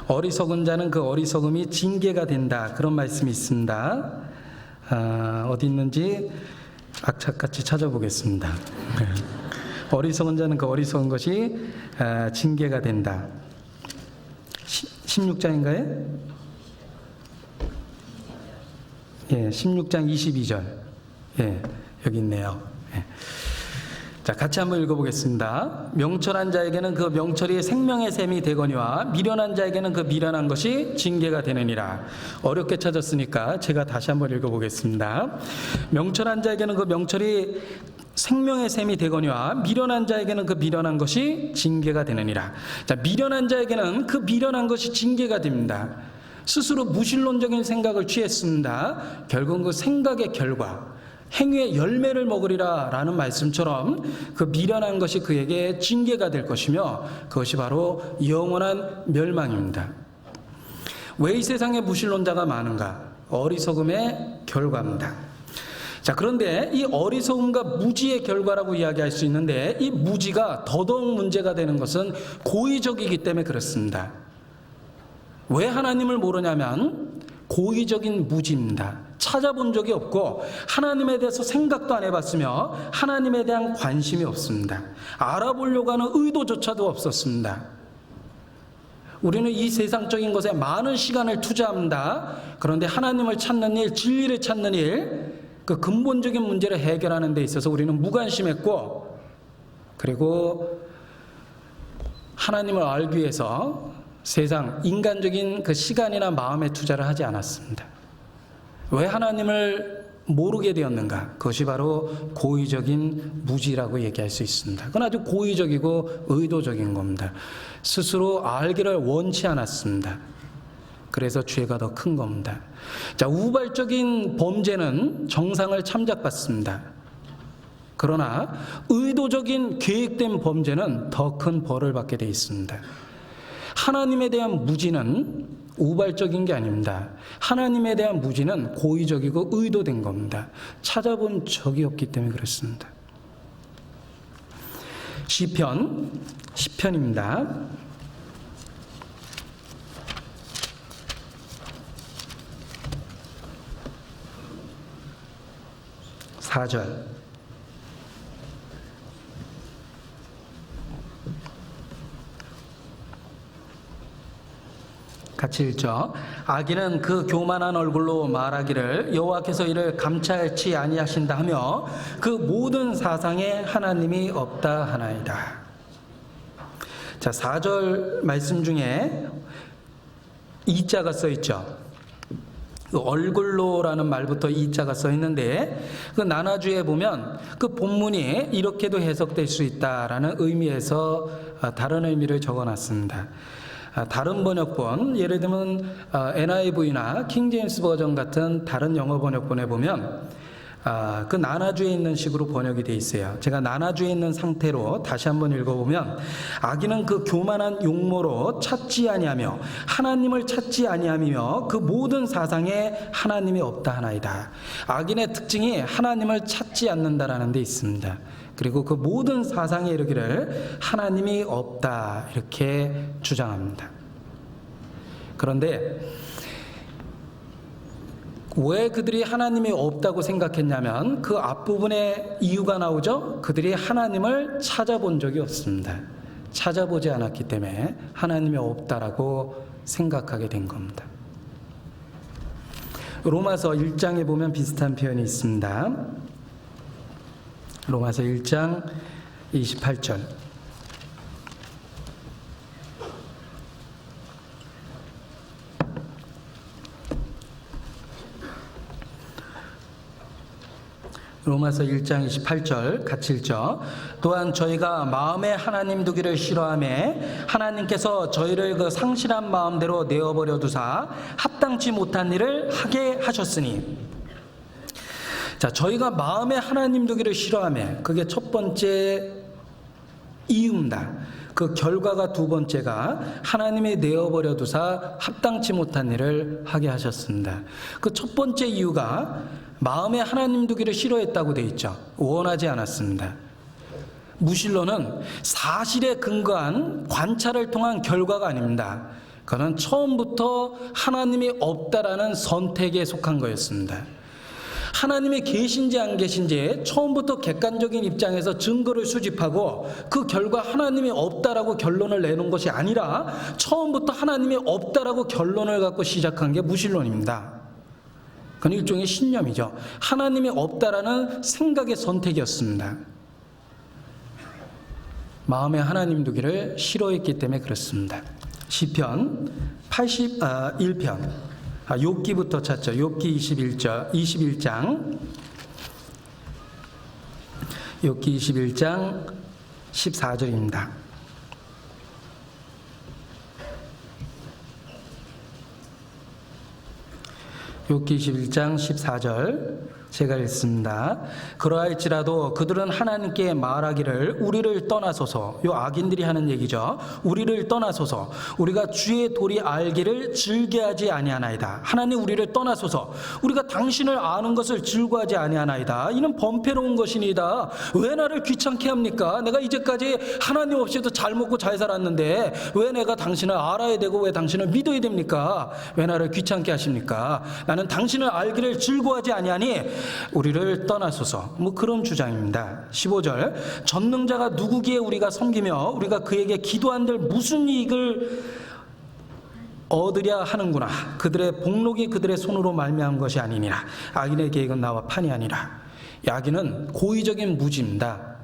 어리석은 자는 그 어리석음이 징계가 된다. 그런 말씀이 있습니다. 어디 있는지 악착같이 찾아보겠습니다. 어리석은 자는 그 어리석은 것이 징계가 된다. 16장인가요? 예, 16장 22절. 예, 여기 있네요. 예. 자, 같이 한번 읽어보겠습니다. 명철한 자에게는 그 명철이 생명의 셈이 되거니와 미련한 자에게는 그 미련한 것이 징계가 되느니라. 어렵게 찾았으니까 제가 다시 한번 읽어보겠습니다. 명철한 자에게는 그 명철이 생명의 셈이 되거니와 미련한 자에게는 그 미련한 것이 징계가 되느니라. 자, 미련한 자에게는 그 미련한 것이 징계가 됩니다. 스스로 무신론적인 생각을 취했습니다. 결국은 그 생각의 결과, 행위의 열매를 먹으리라 라는 말씀처럼 그 미련한 것이 그에게 징계가 될 것이며 그것이 바로 영원한 멸망입니다. 왜 이 세상에 무신론자가 많은가? 어리석음의 결과입니다. 자, 그런데 이 어리석음과 무지의 결과라고 이야기할 수 있는데 이 무지가 더더욱 문제가 되는 것은 고의적이기 때문에 그렇습니다. 왜 하나님을 모르냐면 고의적인 무지입니다. 찾아본 적이 없고 하나님에 대해서 생각도 안 해봤으며 하나님에 대한 관심이 없습니다. 알아보려고 하는 의도조차도 없었습니다. 우리는 이 세상적인 것에 많은 시간을 투자합니다. 그런데 하나님을 찾는 일, 진리를 찾는 일, 그 근본적인 문제를 해결하는 데 있어서 우리는 무관심했고, 그리고 하나님을 알기 위해서 세상 인간적인 그 시간이나 마음의 투자를 하지 않았습니다. 왜 하나님을 모르게 되었는가? 그것이 바로 고의적인 무지라고 얘기할 수 있습니다. 그건 아주 고의적이고 의도적인 겁니다. 스스로 알기를 원치 않았습니다. 그래서 죄가 더 큰 겁니다. 자, 우발적인 범죄는 정상을 참작받습니다. 그러나 의도적인 계획된 범죄는 더 큰 벌을 받게 되어 있습니다. 하나님에 대한 무지는 우발적인 게 아닙니다. 하나님에 대한 무지는 고의적이고 의도된 겁니다. 찾아본 적이 없기 때문에 그렇습니다. 시편입니다. 4절. 같이 읽죠. 악인은 그 교만한 얼굴로 말하기를 여호와께서 이를 감찰치 아니하신다 하며 그 모든 사상에 하나님이 없다 하나이다. 자, 4절 말씀 중에 이자가 써 있죠. 그 얼굴로라는 말부터 이자가 써 있는데 그 나나주에 보면 그 본문이 이렇게도 해석될 수 있다라는 의미에서 다른 의미를 적어놨습니다. 다른 번역본, 예를 들면 NIV나 킹제임스 버전 같은 다른 영어 번역본에 보면 그 나나주에 있는 식으로 번역이 돼 있어요. 제가 나나주에 있는 상태로 다시 한번 읽어보면 악인은 그 교만한 용모로 찾지 아니하며 하나님을 찾지 아니하며 그 모든 사상에 하나님이 없다 하나이다. 악인의 특징이 하나님을 찾지 않는다라는 데 있습니다. 그리고 그 모든 사상에 이르기를 하나님이 없다 이렇게 주장합니다. 그런데 왜 그들이 하나님이 없다고 생각했냐면 그 앞부분에 이유가 나오죠. 그들이 하나님을 찾아본 적이 없습니다. 찾아보지 않았기 때문에 하나님이 없다라고 생각하게 된 겁니다. 로마서 1장에 보면 비슷한 표현이 있습니다. 로마서 1장 28절. 로마서 1장 28절 같이 읽죠. 또한 저희가 마음에 하나님 두기를 싫어하며 하나님께서 저희를 그 상실한 마음대로 내어버려 두사 합당치 못한 일을 하게 하셨으니. 자, 저희가 마음에 하나님 두기를 싫어하며 그게 첫 번째 이유입니다. 그 결과가 두 번째가 하나님이 내어버려 두사 합당치 못한 일을 하게 하셨습니다. 그 첫 번째 이유가 마음에 하나님 두기를 싫어했다고 돼 있죠. 원하지 않았습니다. 무신론은 사실에 근거한 관찰을 통한 결과가 아닙니다. 그는 처음부터 하나님이 없다라는 선택에 속한 거였습니다. 하나님이 계신지 안 계신지 처음부터 객관적인 입장에서 증거를 수집하고 그 결과 하나님이 없다라고 결론을 내놓은 것이 아니라 처음부터 하나님이 없다라고 결론을 갖고 시작한 게 무신론입니다. 그건 일종의 신념이죠. 하나님이 없다라는 생각의 선택이었습니다. 마음에 하나님 두기를 싫어했기 때문에 그렇습니다. 시편 81편, 욥기부터 찾죠. 욥기 21장 14절입니다. 욥기 21장 14절 제가 읽습니다. 그러할지라도 그들은 하나님께 말하기를 우리를 떠나소서. 요 악인들이 하는 얘기죠. 우리를 떠나소서. 우리가 주의 도리 알기를 즐겨하지 아니하나이다. 하나님 우리를 떠나소서. 우리가 당신을 아는 것을 즐거워하지 아니하나이다. 이는 범패로운 것이니이다. 왜 나를 귀찮게 합니까? 내가 이제까지 하나님 없이도 잘 먹고 잘 살았는데 왜 내가 당신을 알아야 되고 왜 당신을 믿어야 됩니까? 왜 나를 귀찮게 하십니까? 나는 당신을 알기를 즐거워하지 아니하니 우리를 떠나소서. 그런 주장입니다. 15절 전능자가 누구기에 우리가 섬기며 우리가 그에게 기도한들 무슨 이익을 얻으랴 하는구나. 그들의 복록이 그들의 손으로 말미암은 것이 아니니라. 악인의 계획은 나와 판이 아니라. 악인은 고의적인 무지입니다.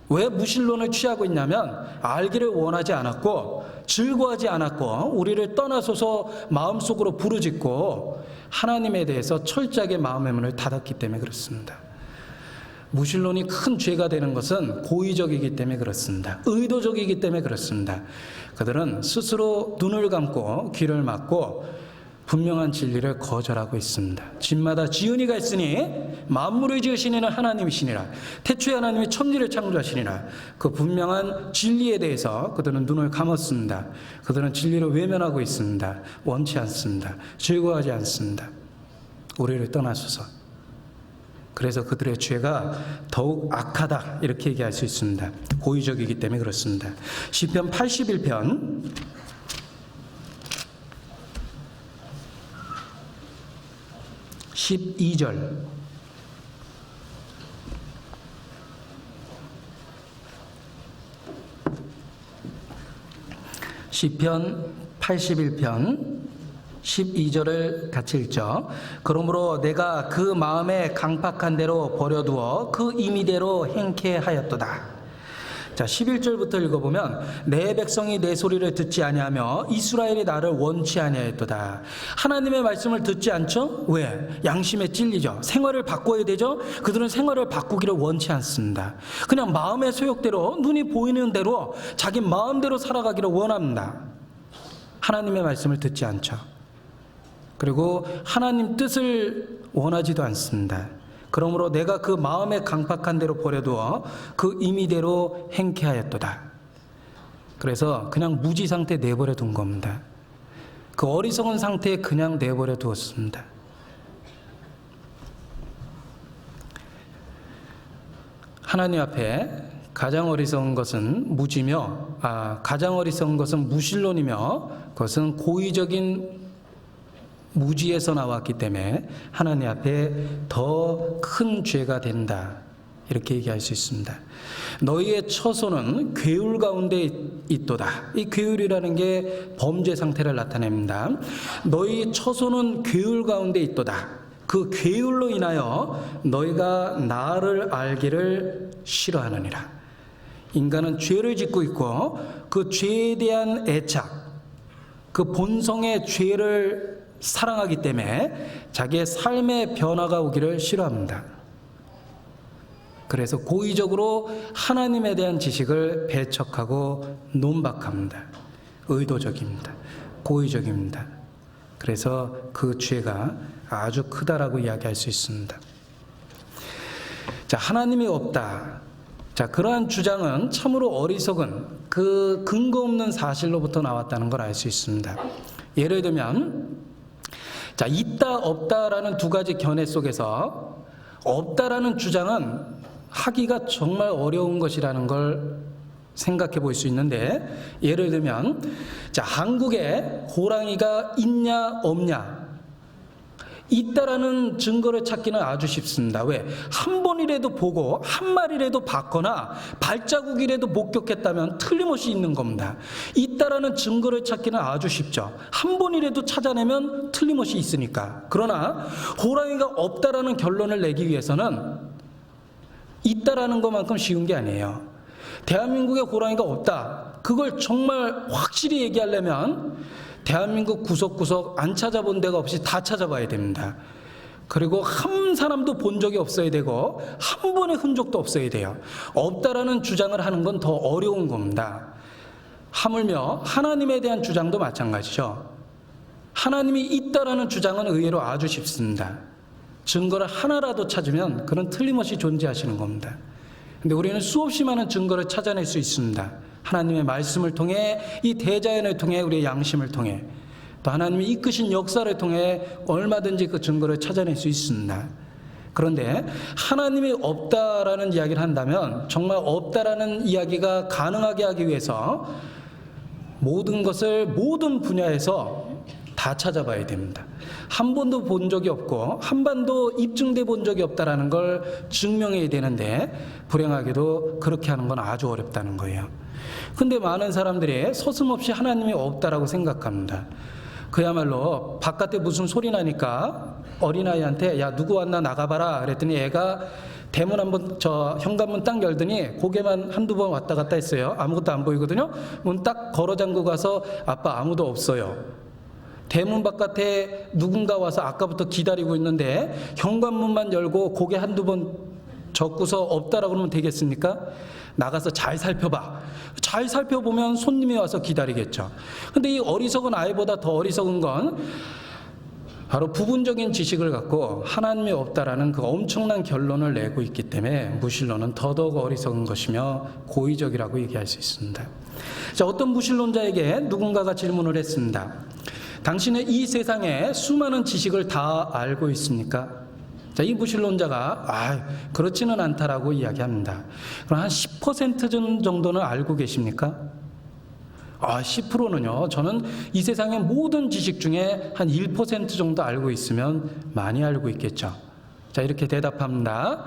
왜 무신론을 취하고 있냐면 알기를 원하지 않았고 즐거워하지 않았고 우리를 떠나소서 마음속으로 부르짖고 하나님에 대해서 철저하게 마음의 문을 닫았기 때문에 그렇습니다. 무신론이 큰 죄가 되는 것은 고의적이기 때문에 그렇습니다. 의도적이기 때문에 그렇습니다. 그들은 스스로 눈을 감고 귀를 막고 분명한 진리를 거절하고 있습니다. 집마다 지은이가 있으니 만물을 지으신 이는 하나님이시니라. 태초에 하나님이 천지를 창조하시니라. 그 분명한 진리에 대해서 그들은 눈을 감았습니다. 그들은 진리를 외면하고 있습니다. 원치 않습니다. 즐거워하지 않습니다. 우리를 떠나소서. 그래서 그들의 죄가 더욱 악하다 이렇게 얘기할 수 있습니다. 고의적이기 때문에 그렇습니다. 시편 81편 12절 시편 81편 12절을 같이 읽죠. 그러므로 내가 그 마음에 강팍한 대로 버려두어 그 임의대로 행케하였도다. 자, 11절부터 읽어보면 내 백성이 내 소리를 듣지 아니하며 이스라엘이 나를 원치 아니하였도다. 하나님의 말씀을 듣지 않죠? 왜? 양심에 찔리죠. 생활을 바꿔야 되죠? 그들은 생활을 바꾸기를 원치 않습니다. 그냥 마음의 소욕대로 눈이 보이는 대로 자기 마음대로 살아가기를 원합니다. 하나님의 말씀을 듣지 않죠. 그리고 하나님 뜻을 원하지도 않습니다. 그러므로 내가 그 마음에 강팍한 대로 버려두어 그 임의대로 행케하였도다. 그래서 그냥 무지 상태에 내버려 둔 겁니다. 그 어리석은 상태에 그냥 내버려 두었습니다. 하나님 앞에 가장 어리석은 것은 무지며 가장 어리석은 것은 무신론이며 그것은 고의적인 무지에서 나왔기 때문에 하나님 앞에 더 큰 죄가 된다 이렇게 얘기할 수 있습니다. 너희의 처소는 괴울 가운데 있도다. 이 괴울이라는 게 범죄 상태를 나타냅니다. 너희 처소는 괴울 가운데 있도다. 그 괴울로 인하여 너희가 나를 알기를 싫어하느니라. 인간은 죄를 짓고 있고 그 죄에 대한 애착, 그 본성의 죄를 사랑하기 때문에 자기의 삶의 변화가 오기를 싫어합니다. 그래서 고의적으로 하나님에 대한 지식을 배척하고 논박합니다. 의도적입니다. 고의적입니다. 그래서 그 죄가 아주 크다라고 이야기할 수 있습니다. 자, 하나님이 없다. 자, 그러한 주장은 참으로 어리석은 그 근거 없는 사실로부터 나왔다는 걸 알 수 있습니다. 예를 들면 자, 있다 없다라는 두 가지 견해 속에서 없다라는 주장은 하기가 정말 어려운 것이라는 걸 생각해 볼 수 있는데 예를 들면 자, 한국에 호랑이가 있냐 없냐 있다라는 증거를 찾기는 아주 쉽습니다. 왜? 한 번이라도 보고 한 마리라도 봤거나 발자국이라도 목격했다면 틀림없이 있는 겁니다. 있다라는 증거를 찾기는 아주 쉽죠. 한 번이라도 찾아내면 틀림없이 있으니까. 그러나 호랑이가 없다라는 결론을 내기 위해서는 있다라는 것만큼 쉬운 게 아니에요. 대한민국에 호랑이가 없다. 그걸 정말 확실히 얘기하려면 대한민국 구석구석 안 찾아본 데가 없이 다 찾아봐야 됩니다. 그리고 한 사람도 본 적이 없어야 되고 한 번의 흔적도 없어야 돼요. 없다라는 주장을 하는 건 더 어려운 겁니다. 하물며 하나님에 대한 주장도 마찬가지죠. 하나님이 있다라는 주장은 의외로 아주 쉽습니다. 증거를 하나라도 찾으면 그건 틀림없이 존재하시는 겁니다. 근데 우리는 수없이 많은 증거를 찾아낼 수 있습니다. 하나님의 말씀을 통해, 이 대자연을 통해, 우리의 양심을 통해, 또 하나님이 이끄신 역사를 통해 얼마든지 그 증거를 찾아낼 수 있습니다. 그런데 하나님이 없다라는 이야기를 한다면 정말 없다라는 이야기가 가능하게 하기 위해서 모든 것을 모든 분야에서 다 찾아봐야 됩니다. 한 번도 본 적이 없고 한 번도 입증돼 본 적이 없다라는 걸 증명해야 되는데 불행하게도 그렇게 하는 건 아주 어렵다는 거예요. 근데 많은 사람들이 서슴없이 하나님이 없다라고 생각합니다. 그야말로 바깥에 무슨 소리 나니까 어린아이한테 야 누구 왔나 나가봐라 그랬더니 애가 대문 한번 현관문 딱 열더니 고개만 한두 번 왔다 갔다 했어요. 아무것도 안 보이거든요. 문 딱 걸어 잠그고 가서 아빠 아무도 없어요. 대문 바깥에 누군가 와서 아까부터 기다리고 있는데 현관문만 열고 고개 한두 번 젓고서 없다라고 그러면 되겠습니까? 나가서 잘 살펴봐. 잘 살펴보면 손님이 와서 기다리겠죠. 근데 이 어리석은 아이보다 더 어리석은 건 바로 부분적인 지식을 갖고 하나님이 없다라는 그 엄청난 결론을 내고 있기 때문에 무신론은 더더욱 어리석은 것이며 고의적이라고 얘기할 수 있습니다. 자, 어떤 무신론자에게 누군가가 질문을 했습니다. 당신은 이 세상에 수많은 지식을 다 알고 있습니까? 자, 이 무신론자가 그렇지는 않다라고 이야기합니다. 그럼 한 10% 정도는 알고 계십니까? 10%는요. 저는 이 세상의 모든 지식 중에 한 1% 정도 알고 있으면 많이 알고 있겠죠. 자, 이렇게 대답합니다.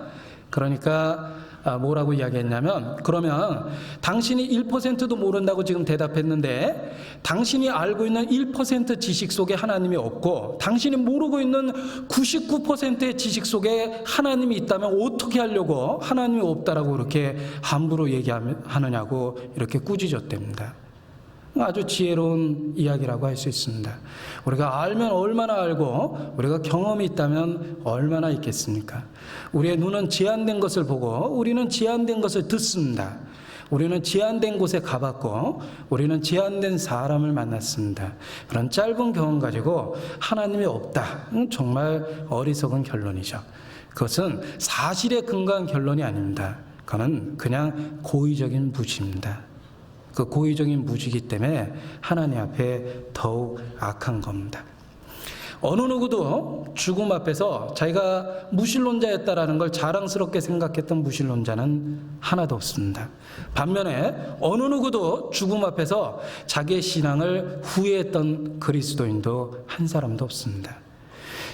그러니까 뭐라고 이야기했냐면, 그러면 당신이 1%도 모른다고 지금 대답했는데 당신이 알고 있는 1% 지식 속에 하나님이 없고 당신이 모르고 있는 99%의 지식 속에 하나님이 있다면 어떻게 하려고 하나님이 없다라고 그렇게 함부로 얘기하느냐고 이렇게 꾸짖었답니다. 아주 지혜로운 이야기라고 할 수 있습니다. 우리가 알면 얼마나 알고 우리가 경험이 있다면 얼마나 있겠습니까? 우리의 눈은 제한된 것을 보고 우리는 제한된 것을 듣습니다. 우리는 제한된 곳에 가봤고 우리는 제한된 사람을 만났습니다. 그런 짧은 경험 가지고 하나님이 없다. 정말 어리석은 결론이죠. 그것은 사실에 근거한 결론이 아닙니다. 그건 그냥 고의적인 무지입니다. 그 고의적인 무지이기 때문에 하나님 앞에 더욱 악한 겁니다. 어느 누구도 죽음 앞에서 자기가 무신론자였다라는 걸 자랑스럽게 생각했던 무신론자는 하나도 없습니다. 반면에 어느 누구도 죽음 앞에서 자기의 신앙을 후회했던 그리스도인도 한 사람도 없습니다.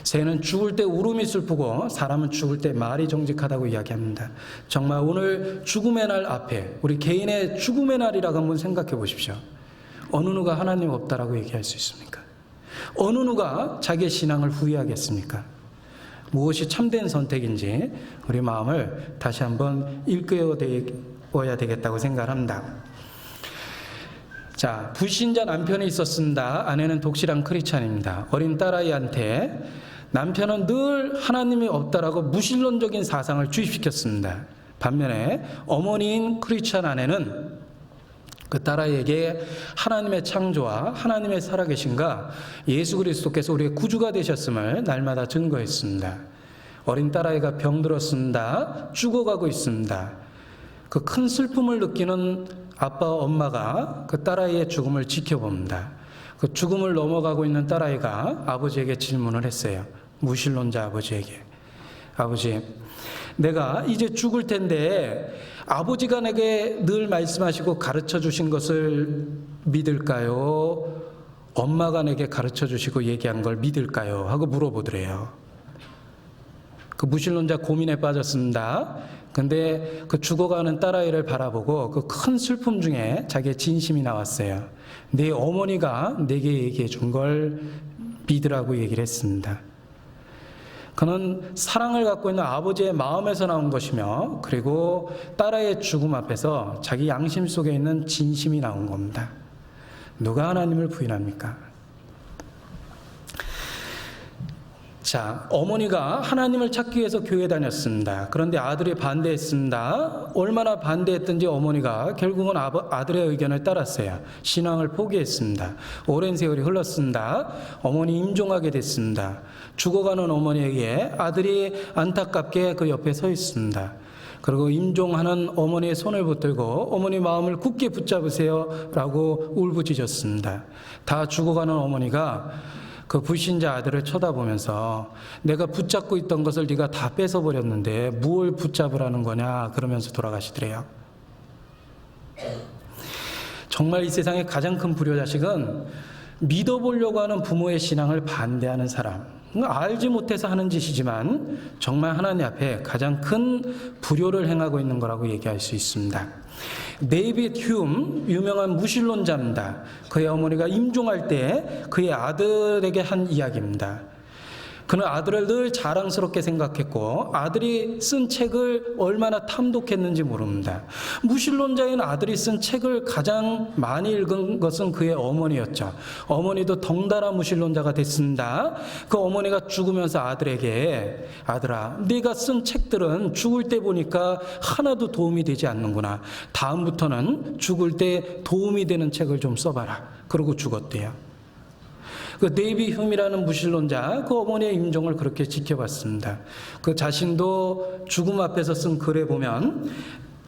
새는 죽을 때 울음이 슬프고 사람은 죽을 때 말이 정직하다고 이야기합니다. 정말 오늘 죽음의 날 앞에 우리 개인의 죽음의 날이라고 한번 생각해 보십시오. 어느 누가 하나님 없다라고 얘기할 수 있습니까? 어느 누가 자기의 신앙을 후회하겠습니까? 무엇이 참된 선택인지 우리 마음을 다시 한번 일깨워야 되겠다고 생각합니다. 자, 불신자 남편이 있었습니다. 아내는 독실한 크리스찬입니다. 어린 딸아이한테 남편은 늘 하나님이 없다라고 무신론적인 사상을 주입시켰습니다. 반면에 어머니인 크리스찬 아내는 그 딸아이에게 하나님의 창조와 하나님의 살아계신가 예수 그리스도께서 우리의 구주가 되셨음을 날마다 증거했습니다. 어린 딸아이가 병들었습니다. 죽어가고 있습니다. 그 큰 슬픔을 느끼는 아빠 엄마가 그 딸아이의 죽음을 지켜봅니다. 그 죽음을 넘어가고 있는 딸아이가 아버지에게 질문을 했어요. 무신론자 아버지에게. 아버지, 내가 이제 죽을 텐데 아버지가 내게 늘 말씀하시고 가르쳐 주신 것을 믿을까요? 엄마가 내게 가르쳐 주시고 얘기한 걸 믿을까요? 하고 물어보더래요. 그 무신론자 고민에 빠졌습니다. 근데 그 죽어가는 딸아이를 바라보고 그 큰 슬픔 중에 자기의 진심이 나왔어요. 내 어머니가 내게 얘기해 준 걸 믿으라고 얘기를 했습니다. 그는 사랑을 갖고 있는 아버지의 마음에서 나온 것이며, 그리고 딸의 죽음 앞에서 자기 양심 속에 있는 진심이 나온 겁니다. 누가 하나님을 부인합니까? 자, 어머니가 하나님을 찾기 위해서 교회 다녔습니다. 그런데 아들이 반대했습니다. 얼마나 반대했든지 어머니가 결국은 아들의 의견을 따랐어요. 신앙을 포기했습니다. 오랜 세월이 흘렀습니다. 어머니 임종하게 됐습니다. 죽어가는 어머니에게 아들이 안타깝게 그 옆에 서 있습니다. 그리고 임종하는 어머니의 손을 붙들고 어머니 마음을 굳게 붙잡으세요 라고 울부짖었습니다. 다 죽어가는 어머니가 그 불신자 아들을 쳐다보면서 내가 붙잡고 있던 것을 네가 다 뺏어버렸는데 무엇을 붙잡으라는 거냐 그러면서 돌아가시더래요. 정말 이 세상의 가장 큰 불효자식은 믿어보려고 하는 부모의 신앙을 반대하는 사람, 알지 못해서 하는 짓이지만 정말 하나님 앞에 가장 큰 불효를 행하고 있는 거라고 얘기할 수 있습니다. 데이빗 휴움, 유명한 무신론자입니다. 그의 어머니가 임종할 때 그의 아들에게 한 이야기입니다. 그는 아들을 늘 자랑스럽게 생각했고 아들이 쓴 책을 얼마나 탐독했는지 모릅니다. 무신론자인 아들이 쓴 책을 가장 많이 읽은 것은 그의 어머니였죠. 어머니도 덩달아 무신론자가 됐습니다. 그 어머니가 죽으면서 아들에게 아들아, 네가 쓴 책들은 죽을 때 보니까 하나도 도움이 되지 않는구나. 다음부터는 죽을 때 도움이 되는 책을 좀 써봐라. 그러고 죽었대요. 그 데이빗 휴움이라는 무신론자, 그 어머니의 임종을 그렇게 지켜봤습니다. 그 자신도 죽음 앞에서 쓴 글에 보면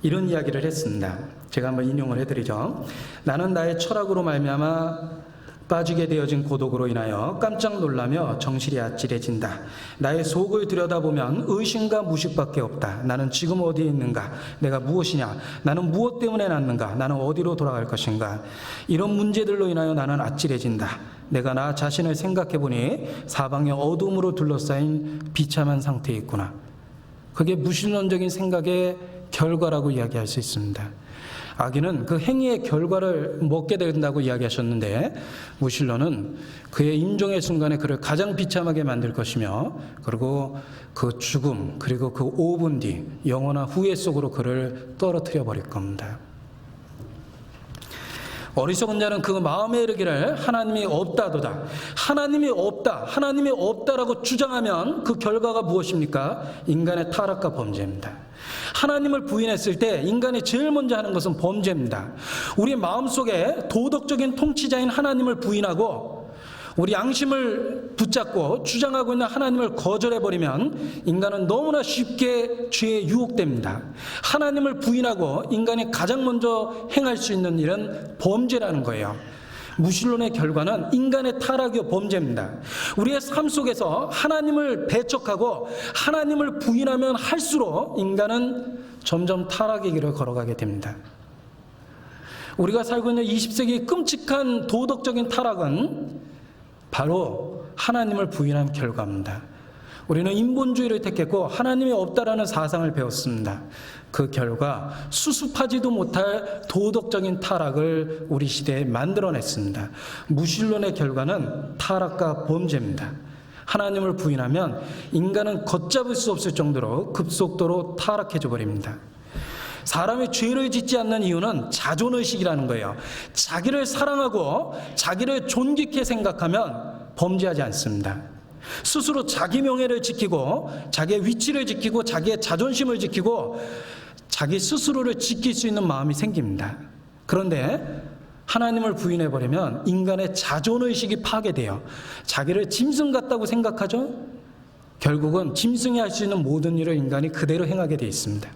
이런 이야기를 했습니다. 제가 한번 인용을 해드리죠. 나는 나의 철학으로 말미암아 빠지게 되어진 고독으로 인하여 깜짝 놀라며 정신이 아찔해진다. 나의 속을 들여다보면 의심과 무식밖에 없다. 나는 지금 어디에 있는가? 내가 무엇이냐? 나는 무엇 때문에 났는가? 나는 어디로 돌아갈 것인가? 이런 문제들로 인하여 나는 아찔해진다. 내가 나 자신을 생각해보니 사방에 어둠으로 둘러싸인 비참한 상태에 있구나. 그게 무신론적인 생각의 결과라고 이야기할 수 있습니다. 아기는 그 행위의 결과를 먹게 된다고 이야기하셨는데 무신론은 그의 임종의 순간에 그를 가장 비참하게 만들 것이며 그리고 그 죽음 그리고 그 5분 뒤 영원한 후회 속으로 그를 떨어뜨려 버릴 겁니다. 어리석은 자는 그 마음에 이르기를 하나님이 없다도다. 하나님이 없다라고 주장하면 그 결과가 무엇입니까? 인간의 타락과 범죄입니다. 하나님을 부인했을 때 인간이 제일 먼저 하는 것은 범죄입니다. 우리 마음속에 도덕적인 통치자인 하나님을 부인하고 우리 양심을 붙잡고 주장하고 있는 하나님을 거절해버리면 인간은 너무나 쉽게 죄에 유혹됩니다. 하나님을 부인하고 인간이 가장 먼저 행할 수 있는 일은 범죄라는 거예요. 무신론의 결과는 인간의 타락이요 범죄입니다. 우리의 삶 속에서 하나님을 배척하고 하나님을 부인하면 할수록 인간은 점점 타락의 길을 걸어가게 됩니다. 우리가 살고 있는 20세기의 끔찍한 도덕적인 타락은 바로 하나님을 부인한 결과입니다. 우리는 인본주의를 택했고 하나님이 없다라는 사상을 배웠습니다. 그 결과 수습하지도 못할 도덕적인 타락을 우리 시대에 만들어냈습니다. 무신론의 결과는 타락과 범죄입니다. 하나님을 부인하면 인간은 걷잡을 수 없을 정도로 급속도로 타락해져 버립니다. 사람이 죄를 짓지 않는 이유는 자존의식이라는 거예요. 자기를 사랑하고 자기를 존귀케 생각하면 범죄하지 않습니다. 스스로 자기 명예를 지키고 자기의 위치를 지키고 자기의 자존심을 지키고 자기 스스로를 지킬 수 있는 마음이 생깁니다. 그런데 하나님을 부인해버리면 인간의 자존의식이 파괴돼요. 자기를 짐승 같다고 생각하죠? 결국은 짐승이 할 수 있는 모든 일을 인간이 그대로 행하게 되어 있습니다.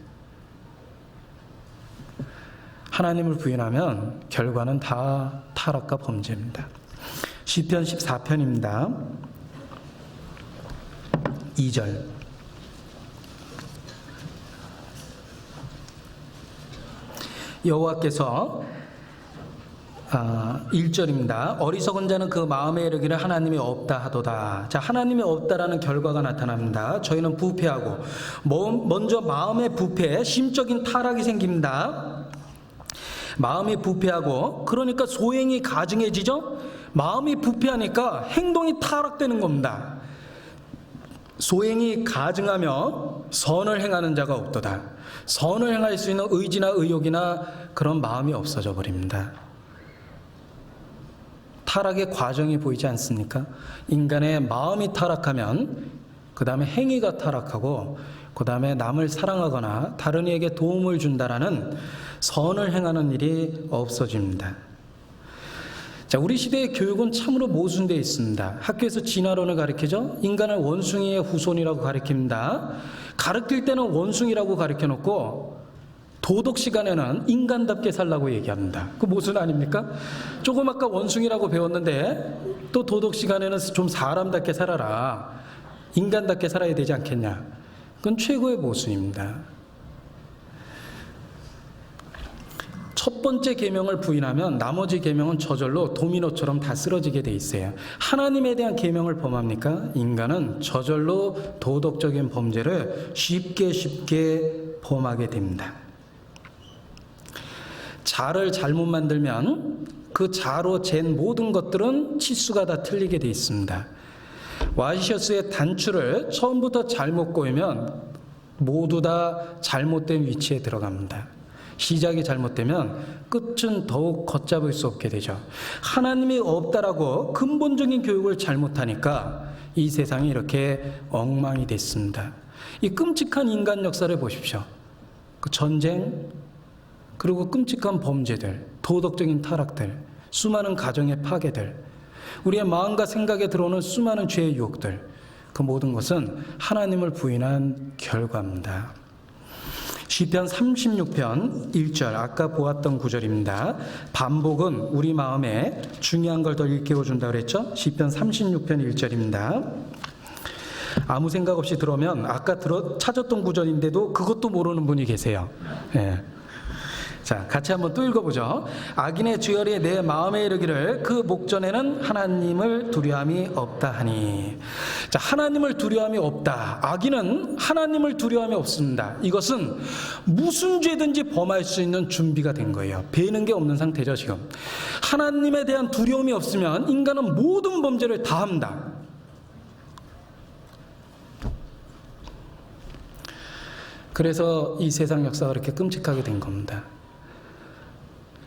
하나님을 부인하면 결과는 다 타락과 범죄입니다. 시편 14편입니다. 2절. 여호와께서 1절입니다. 어리석은 자는 그 마음에 이르기를 하나님이 없다 하도다. 자, 하나님이 없다라는 결과가 나타납니다. 저희는 부패하고 먼저 마음의 부패, 심적인 타락이 생깁니다. 마음이 부패하고 그러니까 소행이 가증해지죠. 마음이 부패하니까 행동이 타락되는 겁니다. 소행이 가증하며 선을 행하는 자가 없도다. 선을 행할 수 있는 의지나 의욕이나 그런 마음이 없어져 버립니다. 타락의 과정이 보이지 않습니까? 인간의 마음이 타락하면 그 다음에 행위가 타락하고 그 다음에 남을 사랑하거나 다른 이에게 도움을 준다라는 선을 행하는 일이 없어집니다. 자, 우리 시대의 교육은 참으로 모순되어 있습니다. 학교에서 진화론을 가르치죠. 인간을 원숭이의 후손이라고 가르칩니다. 가르칠 때는 원숭이라고 가르쳐놓고 도덕 시간에는 인간답게 살라고 얘기합니다. 그 모순 아닙니까? 조금 아까 원숭이라고 배웠는데 또 도덕 시간에는 좀 사람답게 살아라. 인간답게 살아야 되지 않겠냐. 그건 최고의 모순입니다. 첫 번째 계명을 부인하면 나머지 계명은 저절로 도미노처럼 다 쓰러지게 돼 있어요. 하나님에 대한 계명을 범합니까? 인간은 저절로 도덕적인 범죄를 쉽게 범하게 됩니다. 자를 잘못 만들면 그 자로 잰 모든 것들은 치수가 다 틀리게 돼 있습니다. 와이셔츠의 단추를 처음부터 잘못 꼬이면 모두 다 잘못된 위치에 들어갑니다. 시작이 잘못되면 끝은 더욱 걷잡을 수 없게 되죠. 하나님이 없다라고 근본적인 교육을 잘못하니까 이 세상이 이렇게 엉망이 됐습니다. 이 끔찍한 인간 역사를 보십시오. 그 전쟁, 그리고 끔찍한 범죄들, 도덕적인 타락들, 수많은 가정의 파괴들, 우리의 마음과 생각에 들어오는 수많은 죄의 유혹들, 그 모든 것은 하나님을 부인한 결과입니다. 시편 36편 1절, 아까 보았던 구절입니다. 반복은 우리 마음에 중요한 걸 더 일깨워준다 그랬죠? 시편 36편 1절입니다. 아무 생각 없이 들어오면 아까 찾았던 구절인데도 그것도 모르는 분이 계세요. 예. 자, 같이 한번 또 읽어보죠. 악인의 죄열이 내 마음에 이르기를 그 목전에는 하나님을 두려움이 없다 하니. 자, 하나님을 두려움이 없다. 악인은 하나님을 두려움이 없습니다. 이것은 무슨 죄든지 범할 수 있는 준비가 된 거예요. 배는 게 없는 상태죠, 지금. 하나님에 대한 두려움이 없으면 인간은 모든 범죄를 다 합니다. 그래서 이 세상 역사가 이렇게 끔찍하게 된 겁니다.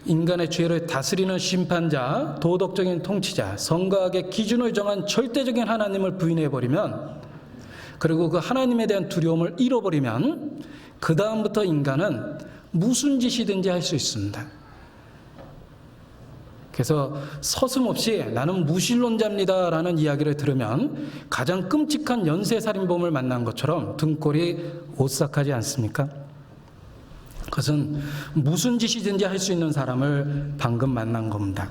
인간의 죄를 다스리는 심판자, 도덕적인 통치자, 성과학의 기준을 정한 절대적인 하나님을 부인해버리면, 그리고 그 하나님에 대한 두려움을 잃어버리면 그 다음부터 인간은 무슨 짓이든지 할 수 있습니다. 그래서 서슴없이 나는 무신론자입니다 라는 이야기를 들으면 가장 끔찍한 연쇄살인범을 만난 것처럼 등골이 오싹하지 않습니까? 그것은 무슨 짓이든지 할 수 있는 사람을 방금 만난 겁니다.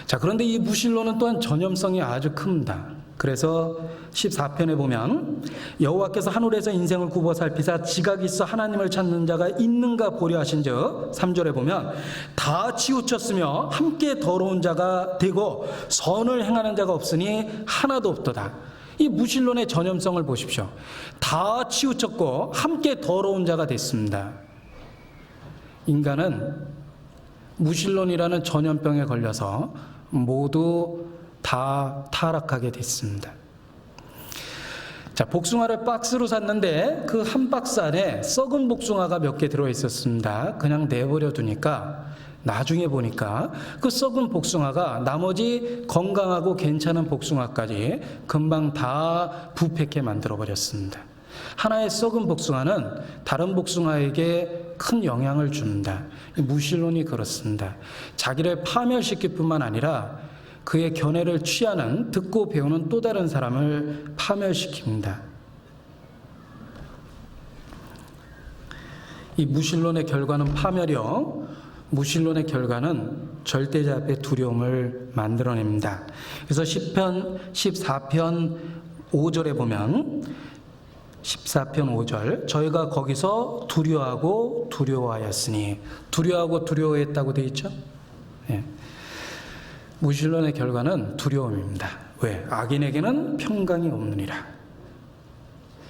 자, 그런데 이 무신론은 또한 전염성이 아주 큽니다. 그래서 14편에 보면 여호와께서 하늘에서 인생을 굽어 살피사 지각이 있어 하나님을 찾는 자가 있는가 보려 하신즉 3절에 보면 다 치우쳤으며 함께 더러운 자가 되고 선을 행하는 자가 없으니 하나도 없도다. 이 무신론의 전염성을 보십시오. 다 치우쳤고 함께 더러운 자가 됐습니다. 인간은 무신론이라는 전염병에 걸려서 모두 다 타락하게 됐습니다. 자, 복숭아를 박스로 샀는데 그 한 박스 안에 썩은 복숭아가 몇 개 들어있었습니다. 그냥 내버려 두니까 나중에 보니까 그 썩은 복숭아가 나머지 건강하고 괜찮은 복숭아까지 금방 다 부패케 만들어버렸습니다. 하나의 썩은 복숭아는 다른 복숭아에게 큰 영향을 줍니다. 무신론이 그렇습니다. 자기를 파멸시킬 뿐만 아니라 그의 견해를 취하는, 듣고 배우는 또 다른 사람을 파멸시킵니다. 이 무신론의 결과는 파멸이요, 무신론의 결과는 절대자 앞에 두려움을 만들어냅니다. 그래서 시편 14편 5절에 보면 14편 5절, 저희가 거기서 두려워하고 두려워하였으니, 두려워하고 두려워했다고 되어 있죠? 예. 무신론의 결과는 두려움입니다. 왜? 악인에게는 평강이 없느니라.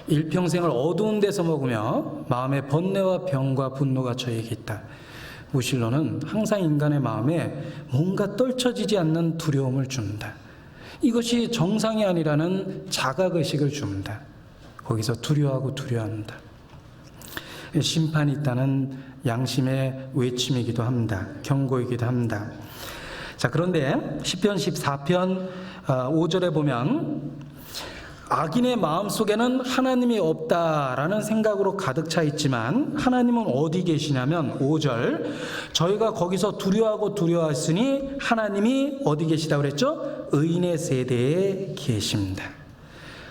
일평생을 어두운 데서 먹으며 마음에 번뇌와 병과 분노가 저에게 있다. 무신론은 항상 인간의 마음에 뭔가 떨쳐지지 않는 두려움을 줍니다. 이것이 정상이 아니라는 자각의식을 줍니다. 거기서 두려워한다. 심판이 있다는 양심의 외침이기도 합니다. 경고이기도 합니다. 자, 그런데 시편 14편 5절에 보면 악인의 마음속에는 하나님이 없다라는 생각으로 가득 차 있지만 하나님은 어디 계시냐면 5절, 저희가 거기서 두려워했으니 하나님이 어디 계시다고 그랬죠? 의인의 세대에 계십니다.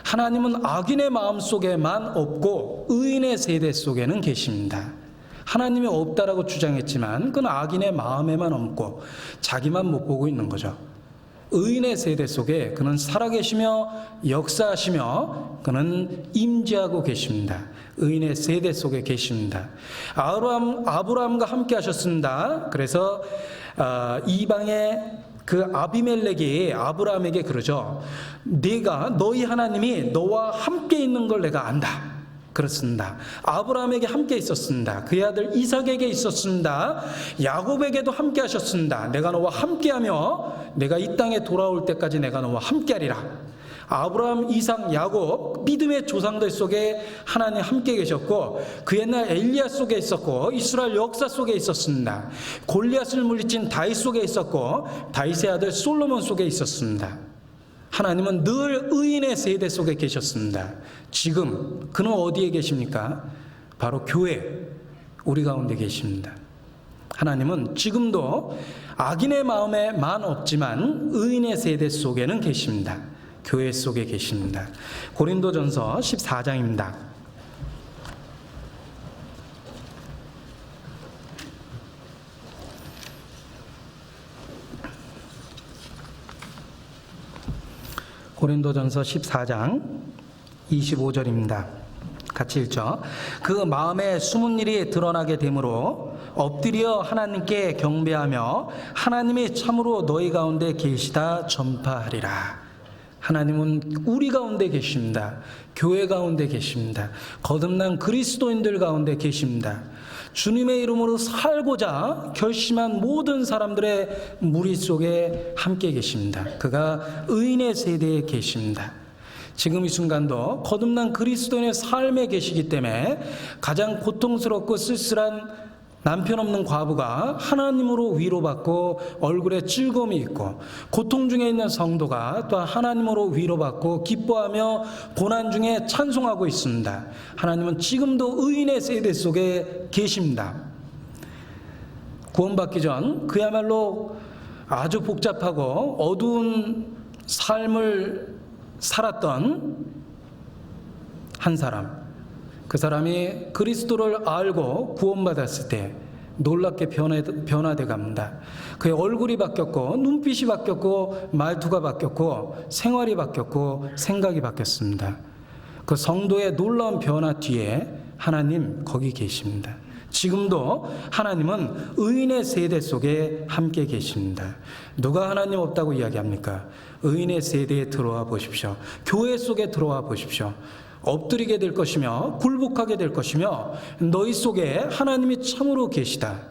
하나님은 악인의 마음속에만 없고 의인의 세대 속에는 계십니다. 하나님이 없다라고 주장했지만 그는 악인의 마음에만 없고 자기만 못 보고 있는 거죠. 의인의 세대 속에 그는 살아계시며 역사하시며 그는 임재하고 계십니다. 의인의 세대 속에 계십니다. 아브라함과 함께 하셨습니다. 그래서 이방의 그 아비멜렉이 아브라함에게 그러죠. 내가 너희 하나님이 너와 함께 있는 걸 내가 안다. 그렇습니다. 아브라함에게 함께 있었습니다. 그의 아들 이삭에게 있었습니다. 야곱에게도 함께 하셨습니다. 내가 너와 함께하며 내가 이 땅에 돌아올 때까지 내가 너와 함께하리라. 아브라함, 이삭, 야곱 믿음의 조상들 속에 하나님 함께 계셨고 그 옛날 엘리야 속에 있었고 이스라엘 역사 속에 있었습니다. 골리앗을 물리친 다윗 속에 있었고 다윗의 아들 솔로몬 속에 있었습니다. 하나님은 늘 의인의 세대 속에 계셨습니다. 지금 그는 어디에 계십니까? 바로 교회, 우리 가운데 계십니다. 하나님은 지금도 악인의 마음에만 없지만 의인의 세대 속에는 계십니다. 교회 속에 계십니다. 고린도전서 14장입니다. 고린도전서 14장 25절입니다. 같이 읽죠. 그 마음에 숨은 일이 드러나게 되므로 엎드려 하나님께 경배하며 하나님이 참으로 너희 가운데 계시다 전파하리라. 하나님은 우리 가운데 계십니다. 교회 가운데 계십니다. 거듭난 그리스도인들 가운데 계십니다. 주님의 이름으로 살고자 결심한 모든 사람들의 무리 속에 함께 계십니다. 그가 의인의 세대에 계십니다. 지금 이 순간도 거듭난 그리스도인의 삶에 계시기 때문에 가장 고통스럽고 쓸쓸한 남편 없는 과부가 하나님으로 위로받고 얼굴에 즐거움이 있고 고통 중에 있는 성도가 또 하나님으로 위로받고 기뻐하며 고난 중에 찬송하고 있습니다. 하나님은 지금도 의인의 세대 속에 계십니다. 구원받기 전 그야말로 아주 복잡하고 어두운 삶을 살았던 한 사람, 그 사람이 그리스도를 알고 구원받았을 때 놀랍게 변화돼 갑니다. 그의 얼굴이 바뀌었고 눈빛이 바뀌었고 말투가 바뀌었고 생활이 바뀌었고 생각이 바뀌었습니다. 그 성도의 놀라운 변화 뒤에 하나님 거기 계십니다. 지금도 하나님은 의인의 세대 속에 함께 계십니다. 누가 하나님 없다고 이야기합니까? 의인의 세대에 들어와 보십시오. 교회 속에 들어와 보십시오. 엎드리게 될 것이며 굴복하게 될 것이며 너희 속에 하나님이 참으로 계시다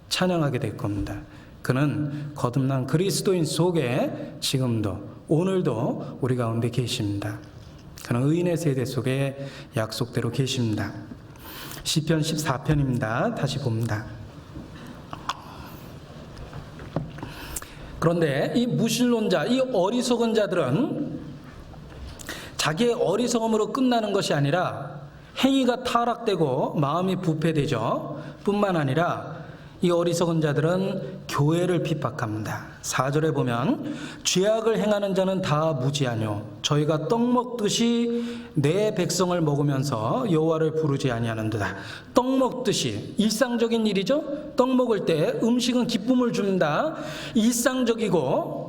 찬양하게 될 겁니다. 그는 거듭난 그리스도인 속에 지금도 오늘도 우리 가운데 계십니다. 그는 의인의 세대 속에 약속대로 계십니다. 시편 14편입니다. 다시 봅니다. 그런데 이 무신론자, 이 어리석은 자들은 자기의 어리석음으로 끝나는 것이 아니라 행위가 타락되고 마음이 부패되죠. 뿐만 아니라 이 어리석은 자들은 교회를 핍박합니다. 4절에 보면 죄악을 행하는 자는 다 무지하뇨 저희가 떡 먹듯이 내 백성을 먹으면서 여호와를 부르지 아니하는도다. 떡 먹듯이 일상적인 일이죠. 떡 먹을 때 음식은 기쁨을 줍니다. 일상적이고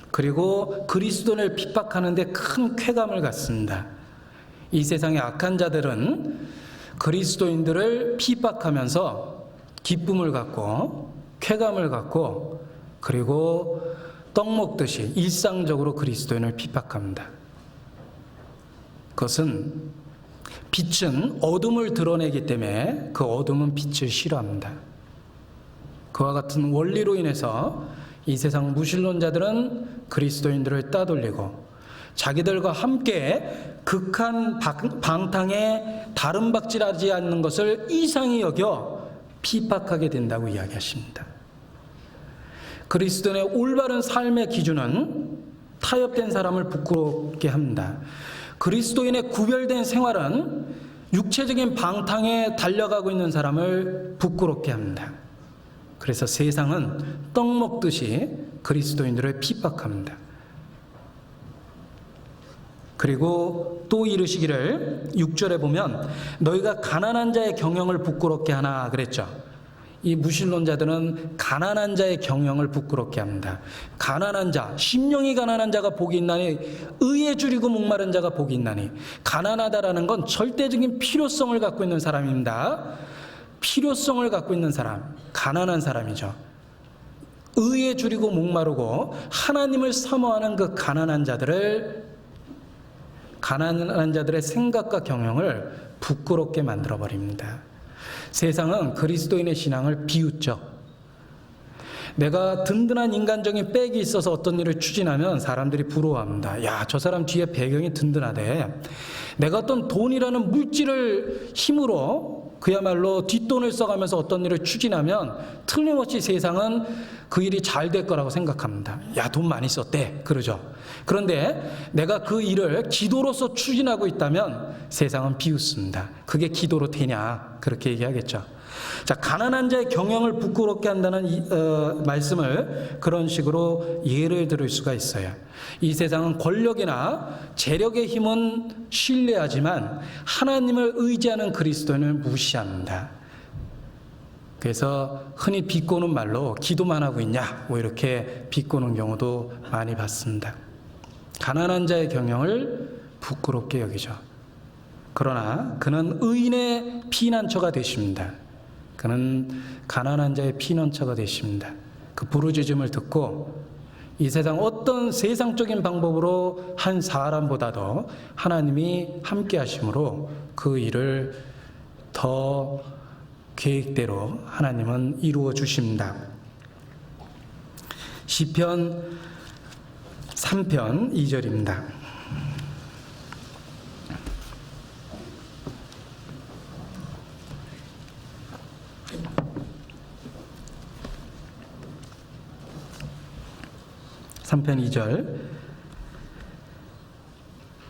그리고 그리스도를 핍박하는 데 큰 쾌감을 갖습니다. 이 세상의 악한 자들은 그리스도인들을 핍박하면서 기쁨을 갖고 쾌감을 갖고 그리고 떡 먹듯이 일상적으로 그리스도인을 핍박합니다. 그것은 빛은 어둠을 드러내기 때문에 그 어둠은 빛을 싫어합니다. 그와 같은 원리로 인해서 이 세상 무신론자들은 그리스도인들을 따돌리고 자기들과 함께 극한 방탕에 다름박질하지 않는 것을 이상히 여겨 핍박하게 된다고 이야기하십니다. 그리스도인의 올바른 삶의 기준은 타협된 사람을 부끄럽게 합니다. 그리스도인의 구별된 생활은 육체적인 방탕에 달려가고 있는 사람을 부끄럽게 합니다. 그래서 세상은 떡 먹듯이 그리스도인들을 핍박합니다. 그리고 또 이르시기를 6절에 보면 너희가 가난한 자의 경영을 부끄럽게 하나 그랬죠. 이 무신론자들은 가난한 자의 경영을 부끄럽게 합니다. 가난한 자, 심령이 가난한 자가 복이 있나니 의에 줄이고 목마른 자가 복이 있나니. 가난하다라는 건 절대적인 필요성을 갖고 있는 사람입니다. 필요성을 갖고 있는 사람, 가난한 사람이죠. 의에 줄이고 목마르고 하나님을 사모하는 그 가난한 자들의 생각과 경영을 부끄럽게 만들어버립니다. 세상은 그리스도인의 신앙을 비웃죠. 내가 든든한 인간적인 백이 있어서 어떤 일을 추진하면 사람들이 부러워합니다. 야, 저 사람 뒤에 배경이 든든하대. 내가 어떤 돈이라는 물질을 힘으로 그야말로 뒷돈을 써가면서 어떤 일을 추진하면 틀림없이 세상은 그 일이 잘 될 거라고 생각합니다. 야, 돈 많이 썼대. 그러죠. 그런데 내가 그 일을 기도로서 추진하고 있다면 세상은 비웃습니다. 그게 기도로 되냐? 그렇게 얘기하겠죠. 자, 가난한 자의 경영을 부끄럽게 한다는 말씀을 그런 식으로 예를 들을 수가 있어요. 이 세상은 권력이나 재력의 힘은 신뢰하지만 하나님을 의지하는 그리스도인을 무시합니다. 그래서 흔히 비꼬는 말로 기도만 하고 있냐? 뭐 이렇게 비꼬는 경우도 많이 봤습니다. 가난한 자의 경영을 부끄럽게 여기죠. 그러나 그는 의인의 피난처가 되십니다. 그는 가난한 자의 피난처가 되십니다. 그 부르짖음을 듣고 이 세상 어떤 세상적인 방법으로 한 사람보다도 하나님이 함께 하심으로 그 일을 더 계획대로 하나님은 이루어 주십니다. 시편 3편 2절입니다. 편 2절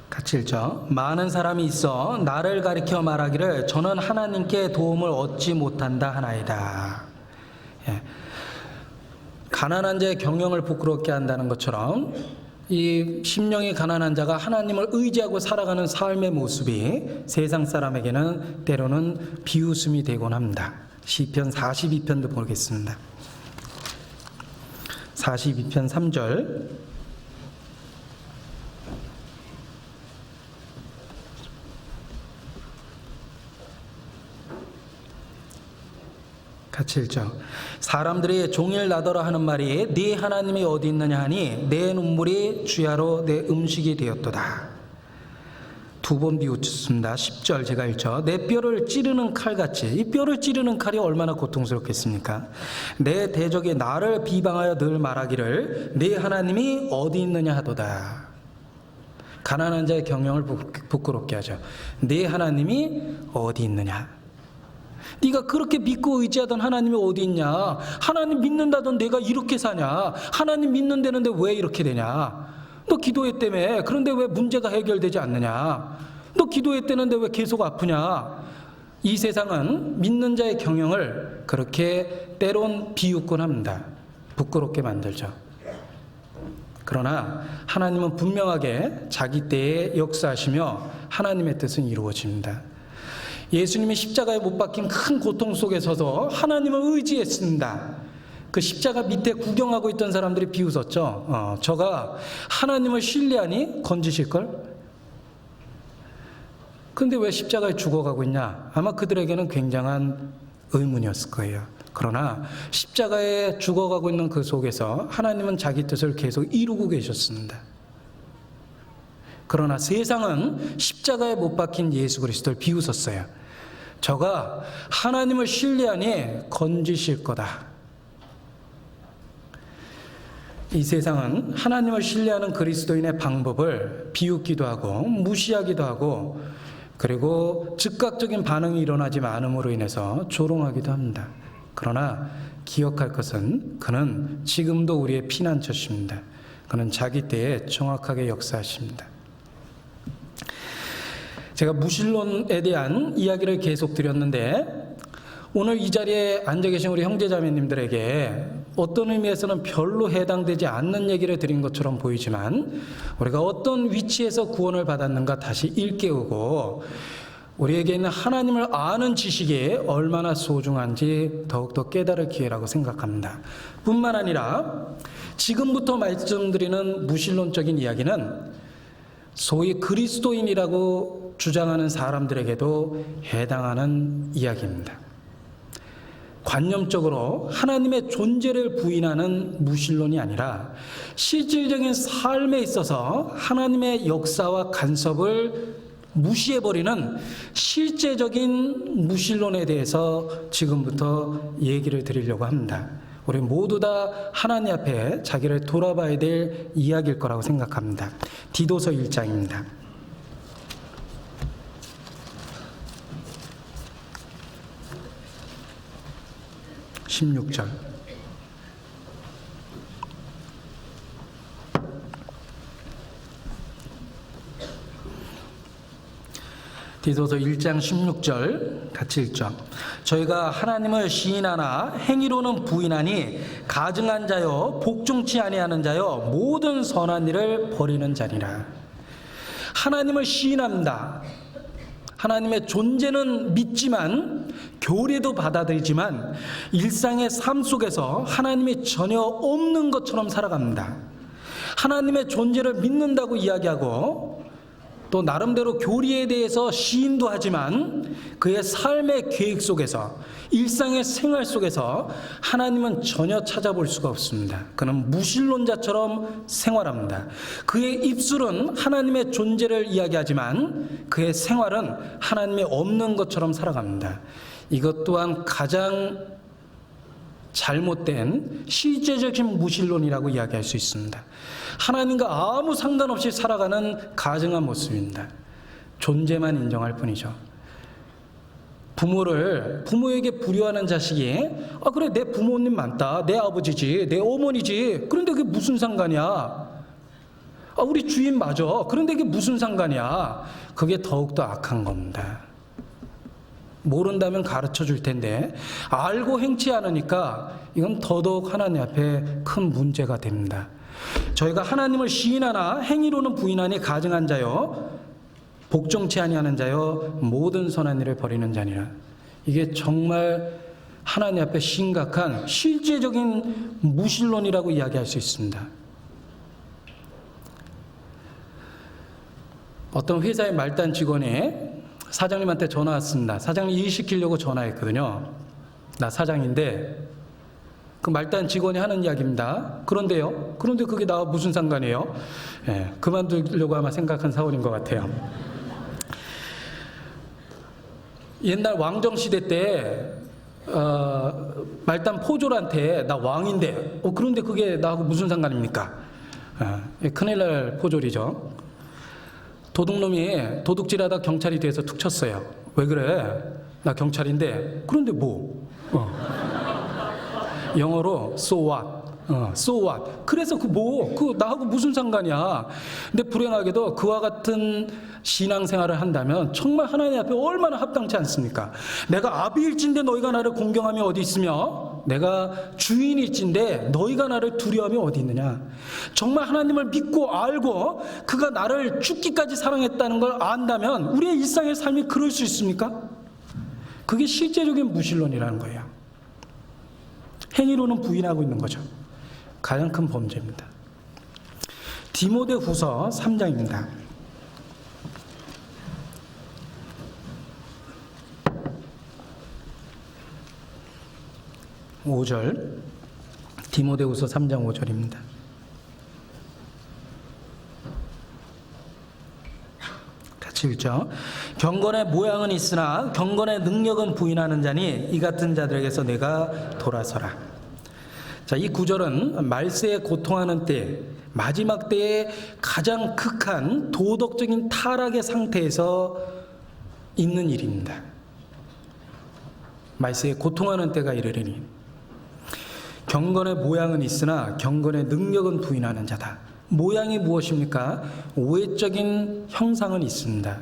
같이 읽죠. 많은 사람이 있어 나를 가리켜 말하기를 저는 하나님께 도움을 얻지 못한다 하나이다. 예. 가난한 자의 경영을 부끄럽게 한다는 것처럼 이 심령이 가난한 자가 하나님을 의지하고 살아가는 삶의 모습이 세상 사람에게는 때로는 비웃음이 되곤 합니다. 시편 42편도 보겠습니다. 42편 3절 같이 읽죠. 사람들이 종일 나더러 하는 말이 네 하나님이 어디 있느냐 하니 내 눈물이 주야로 내 음식이 되었도다. 두 번 비웃습니다. 10절 제가 읽죠. 내 뼈를 찌르는 칼같이. 이 뼈를 찌르는 칼이 얼마나 고통스럽겠습니까? 내 대적이 나를 비방하여 늘 말하기를 네 하나님이 어디 있느냐 하도다. 가난한 자의 경영을 부끄럽게 하죠. 네 하나님이 어디 있느냐. 네가 그렇게 믿고 의지하던 하나님이 어디 있냐. 하나님 믿는다던 내가 이렇게 사냐. 하나님 믿는다는데 왜 이렇게 되냐. 너 기도했다며. 그런데 왜 문제가 해결되지 않느냐. 너 기도했다는데 왜 계속 아프냐. 이 세상은 믿는 자의 경영을 그렇게 때론 비웃곤 합니다. 부끄럽게 만들죠. 그러나 하나님은 분명하게 자기 때에 역사하시며 하나님의 뜻은 이루어집니다. 예수님이 십자가에 못 박힌 큰 고통 속에 서서 하나님을 의지했습니다. 그 십자가 밑에 구경하고 있던 사람들이 비웃었죠. 저가 하나님을 신뢰하니 건지실걸? 근데 왜 십자가에 죽어가고 있냐? 아마 그들에게는 굉장한 의문이었을 거예요. 그러나 십자가에 죽어가고 있는 그 속에서 하나님은 자기 뜻을 계속 이루고 계셨습니다. 그러나 세상은 십자가에 못 박힌 예수 그리스도를 비웃었어요. 저가 하나님을 신뢰하니 건지실 거다. 이 세상은 하나님을 신뢰하는 그리스도인의 방법을 비웃기도 하고 무시하기도 하고, 그리고 즉각적인 반응이 일어나지 않음으로 인해서 조롱하기도 합니다. 그러나 기억할 것은 그는 지금도 우리의 피난처십니다. 그는 자기 때에 정확하게 역사하십니다. 제가 무신론에 대한 이야기를 계속 드렸는데, 오늘 이 자리에 앉아 계신 우리 형제자매님들에게 어떤 의미에서는 별로 해당되지 않는 얘기를 드린 것처럼 보이지만, 우리가 어떤 위치에서 구원을 받았는가 다시 일깨우고 우리에게 있는 하나님을 아는 지식이 얼마나 소중한지 더욱더 깨달을 기회라고 생각합니다. 뿐만 아니라 지금부터 말씀드리는 무신론적인 이야기는 소위 그리스도인이라고 주장하는 사람들에게도 해당하는 이야기입니다. 관념적으로 하나님의 존재를 부인하는 무신론이 아니라 실질적인 삶에 있어서 하나님의 역사와 간섭을 무시해버리는 실제적인 무신론에 대해서 지금부터 얘기를 드리려고 합니다. 우리 모두 다 하나님 앞에 자기를 돌아봐야 될 이야기일 거라고 생각합니다. 디도서 1장입니다. 16절. 디도서 1장 16절 같이 읽죠. 저희가 하나님을 시인하나 행위로는 부인하니 가증한 자여 복종치 아니하는 자여 모든 선한 일을 버리는 자니라. 하나님을 시인합니다. 하나님의 존재는 믿지만, 교리도 받아들이지만 일상의 삶 속에서 하나님이 전혀 없는 것처럼 살아갑니다. 하나님의 존재를 믿는다고 이야기하고 또 나름대로 교리에 대해서 시인도 하지만 그의 삶의 계획 속에서, 일상의 생활 속에서 하나님은 전혀 찾아볼 수가 없습니다. 그는 무신론자처럼 생활합니다. 그의 입술은 하나님의 존재를 이야기하지만 그의 생활은 하나님이 없는 것처럼 살아갑니다. 이것 또한 가장 잘못된 실제적인 무신론이라고 이야기할 수 있습니다. 하나님과 아무 상관없이 살아가는 가증한 모습입니다. 존재만 인정할 뿐이죠. 부모에게 불효하는 자식이 그래 내 부모님 많다, 내 아버지지, 내 어머니지, 그런데 그게 무슨 상관이야? 우리 주인 맞아, 그런데 그게 무슨 상관이야? 그게 더욱더 악한 겁니다. 모른다면 가르쳐 줄 텐데 알고 행치 않으니까 이건 더더욱 하나님 앞에 큰 문제가 됩니다. 저희가 하나님을 시인하나 행위로는 부인하니 가증한 자여 복종치 아니하는 자여 모든 선한 일을 버리는 자니라. 이게 정말 하나님 앞에 심각한 실제적인 무신론이라고 이야기할 수 있습니다. 어떤 회사의 말단 직원이 사장님한테 전화 왔습니다. 사장님 일 시키려고 전화했거든요. 나 사장인데, 그 말단 직원이 하는 이야기입니다. 그런데요? 그런데 그게 나와 무슨 상관이에요? 그만두려고 아마 생각한 사원인 것 같아요. 옛날 왕정시대 때 말단 포졸한테 나 왕인데 그런데 그게 나하고 무슨 상관입니까? 큰일 날 포졸이죠. 도둑놈이 도둑질하다 경찰이 돼서 툭 쳤어요. 왜 그래? 나 경찰인데. 그런데 뭐? 영어로 so what? so what? 그래서 그 나하고 무슨 상관이야? 근데 불행하게도 그와 같은 신앙생활을 한다면 정말 하나님 앞에 얼마나 합당치 않습니까? 내가 아비일진데 너희가 나를 공경함이 어디 있으며 내가 주인일진데 너희가 나를 두려움이 어디 있느냐? 정말 하나님을 믿고 알고 그가 나를 죽기까지 사랑했다는 걸 안다면 우리의 일상의 삶이 그럴 수 있습니까? 그게 실제적인 무신론이라는 거예요. 행위로는 부인하고 있는 거죠. 가장 큰 범죄입니다. 디모데후서 3장입니다. 5절. 디모데후서 3장 5절입니다. 같이 읽죠. 경건의 모양은 있으나 경건의 능력은 부인하는 자니 이 같은 자들에게서 내가 돌아서라. 자, 자, 이 구절은 말세에 고통하는 때, 마지막 때에 가장 극한 도덕적인 타락의 상태에서 있는 일입니다. 말세에 고통하는 때가 이르리니 경건의 모양은 있으나 경건의 능력은 부인하는 자다. 모양이 무엇입니까? 외적인 형상은 있습니다.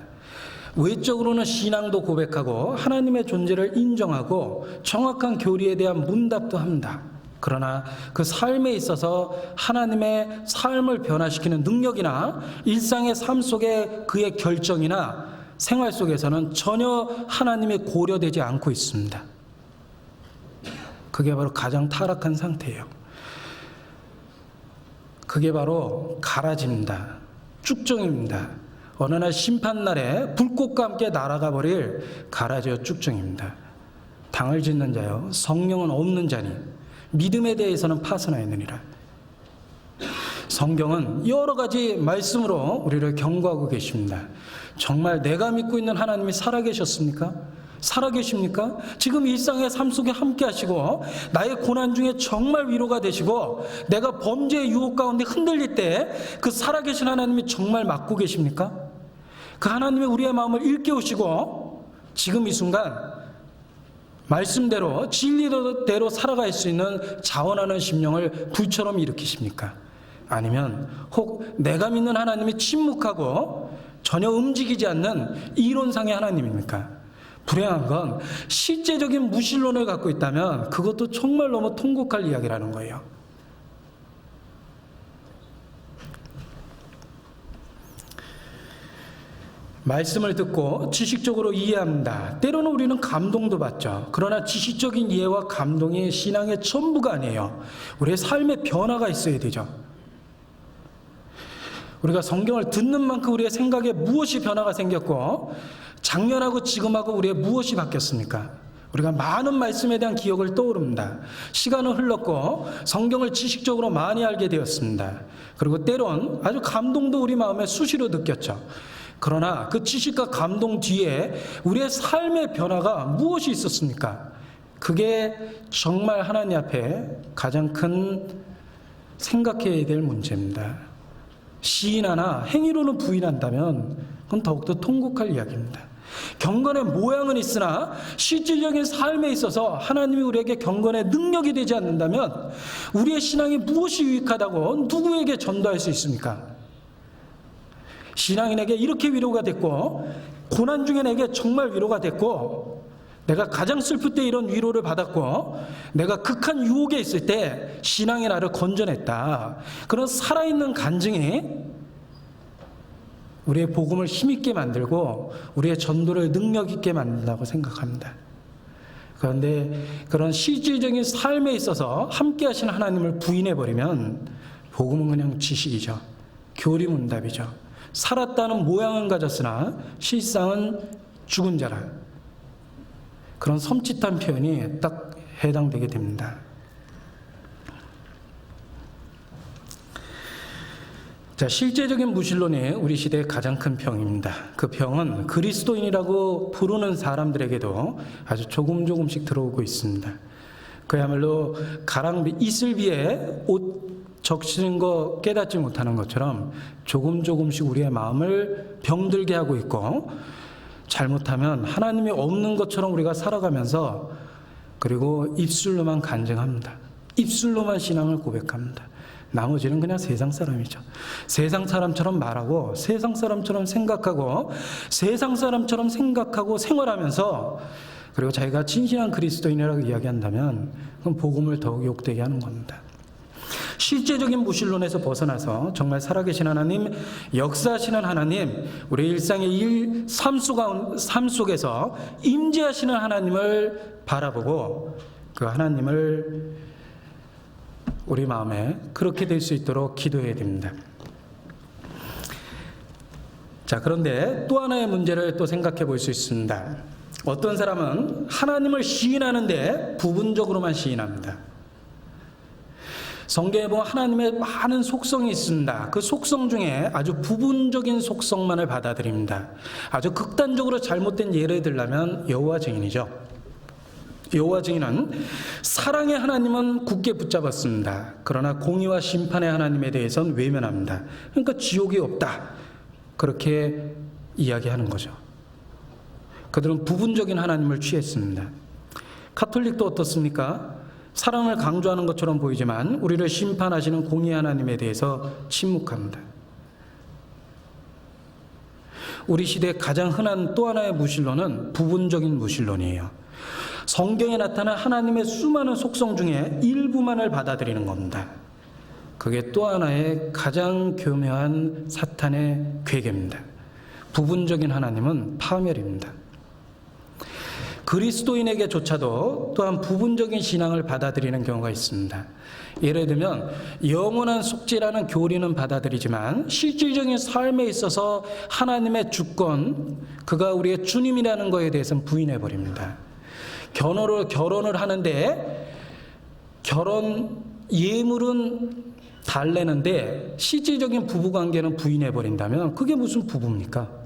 외적으로는 신앙도 고백하고 하나님의 존재를 인정하고 정확한 교리에 대한 문답도 합니다. 그러나 그 삶에 있어서 하나님의 삶을 변화시키는 능력이나 일상의 삶 속에 그의 결정이나 생활 속에서는 전혀 하나님이 고려되지 않고 있습니다. 그게 바로 가장 타락한 상태예요. 그게 바로 가라집니다. 쭉정입니다. 어느 날 심판날에 불꽃과 함께 날아가 버릴 가라지와 쭉정입니다. 당을 짓는 자요 성령은 없는 자니 믿음에 대해서는 파선하였느니라. 성경은 여러 가지 말씀으로 우리를 경고하고 계십니다. 정말 내가 믿고 있는 하나님이 살아계셨습니까? 살아계십니까? 지금 일상의 삶 속에 함께 하시고 나의 고난 중에 정말 위로가 되시고 내가 범죄의 유혹 가운데 흔들릴 때 그 살아계신 하나님이 정말 맡고 계십니까? 그 하나님이 우리의 마음을 일깨우시고 지금 이 순간 말씀대로 진리대로 살아갈 수 있는 자원하는 심령을 불처럼 일으키십니까? 아니면 혹 내가 믿는 하나님이 침묵하고 전혀 움직이지 않는 이론상의 하나님입니까? 불행한 건 실제적인 무신론을 갖고 있다면 그것도 정말 너무 통곡할 이야기라는 거예요. 말씀을 듣고 지식적으로 이해합니다. 때로는 우리는 감동도 받죠. 그러나 지식적인 이해와 감동이 신앙의 전부가 아니에요. 우리의 삶의 변화가 있어야 되죠. 우리가 성경을 듣는 만큼 우리의 생각에 무엇이 변화가 생겼고 작년하고 지금하고 우리의 무엇이 바뀌었습니까? 우리가 많은 말씀에 대한 기억을 떠오릅니다. 시간은 흘렀고 성경을 지식적으로 많이 알게 되었습니다. 그리고 때론 아주 감동도 우리 마음에 수시로 느꼈죠. 그러나 그 지식과 감동 뒤에 우리의 삶의 변화가 무엇이 있었습니까? 그게 정말 하나님 앞에 가장 큰 생각해야 될 문제입니다. 시인하나 행위로는 부인한다면 그건 더욱더 통곡할 이야기입니다. 경건의 모양은 있으나 실질적인 삶에 있어서 하나님이 우리에게 경건의 능력이 되지 않는다면 우리의 신앙이 무엇이 유익하다고 누구에게 전도할 수 있습니까? 신앙인에게 이렇게 위로가 됐고 고난 중에 내게 정말 위로가 됐고 내가 가장 슬플 때 이런 위로를 받았고 내가 극한 유혹에 있을 때 신앙이 나를 건져냈다. 그런 살아있는 간증이 우리의 복음을 힘있게 만들고 우리의 전도를 능력있게 만든다고 생각합니다. 그런데 그런 실질적인 삶에 있어서 함께 하신 하나님을 부인해버리면 복음은 그냥 지식이죠. 교리문답이죠. 살았다는 모양은 가졌으나 실상은 죽은 자라. 그런 섬찟한 표현이 딱 해당되게 됩니다. 자, 실제적인 무신론이 우리 시대의 가장 큰 병입니다. 그 병은 그리스도인이라고 부르는 사람들에게도 아주 조금씩 들어오고 있습니다. 그야말로 가랑비, 이슬비에 옷 적시는 거 깨닫지 못하는 것처럼 조금씩 우리의 마음을 병들게 하고 있고 잘못하면 하나님이 없는 것처럼 우리가 살아가면서 그리고 입술로만 간증합니다. 입술로만 신앙을 고백합니다. 나머지는 그냥 세상 사람이죠. 세상 사람처럼 말하고 세상 사람처럼 생각하고 세상 사람처럼 생각하고 생활하면서 그리고 자기가 진실한 그리스도인이라고 이야기한다면 그건 복음을 더욱 욕되게 하는 겁니다. 실제적인 무신론에서 벗어나서 정말 살아계신 하나님, 역사하시는 하나님, 우리 일상의 삶 속에서 임재하시는 하나님을 바라보고 그 하나님을 우리 마음에 그렇게 될 수 있도록 기도해야 됩니다. 자, 그런데 또 하나의 문제를 또 생각해 볼 수 있습니다. 어떤 사람은 하나님을 시인하는데 부분적으로만 시인합니다. 성경에 보면 하나님의 많은 속성이 있습니다. 그 속성 중에 아주 부분적인 속성만을 받아들입니다. 아주 극단적으로 잘못된 예를 들자면 여호와 증인이죠. 여호와 증인은 사랑의 하나님은 굳게 붙잡았습니다. 그러나 공의와 심판의 하나님에 대해서는 외면합니다. 그러니까 지옥이 없다. 그렇게 이야기하는 거죠. 그들은 부분적인 하나님을 취했습니다. 가톨릭도 어떻습니까? 사랑을 강조하는 것처럼 보이지만 우리를 심판하시는 공의 하나님에 대해서 침묵합니다. 우리 시대의 가장 흔한 또 하나의 무신론은 부분적인 무신론이에요. 성경에 나타난 하나님의 수많은 속성 중에 일부만을 받아들이는 겁니다. 그게 또 하나의 가장 교묘한 사탄의 괴계입니다. 부분적인 하나님은 파멸입니다. 그리스도인에게조차도 또한 부분적인 신앙을 받아들이는 경우가 있습니다. 예를 들면 영원한 속죄라는 교리는 받아들이지만 실질적인 삶에 있어서 하나님의 주권, 그가 우리의 주님이라는 것에 대해서는 부인해버립니다. 결혼을 하는데 결혼 예물은 달래는데 실질적인 부부관계는 부인해버린다면 그게 무슨 부부입니까?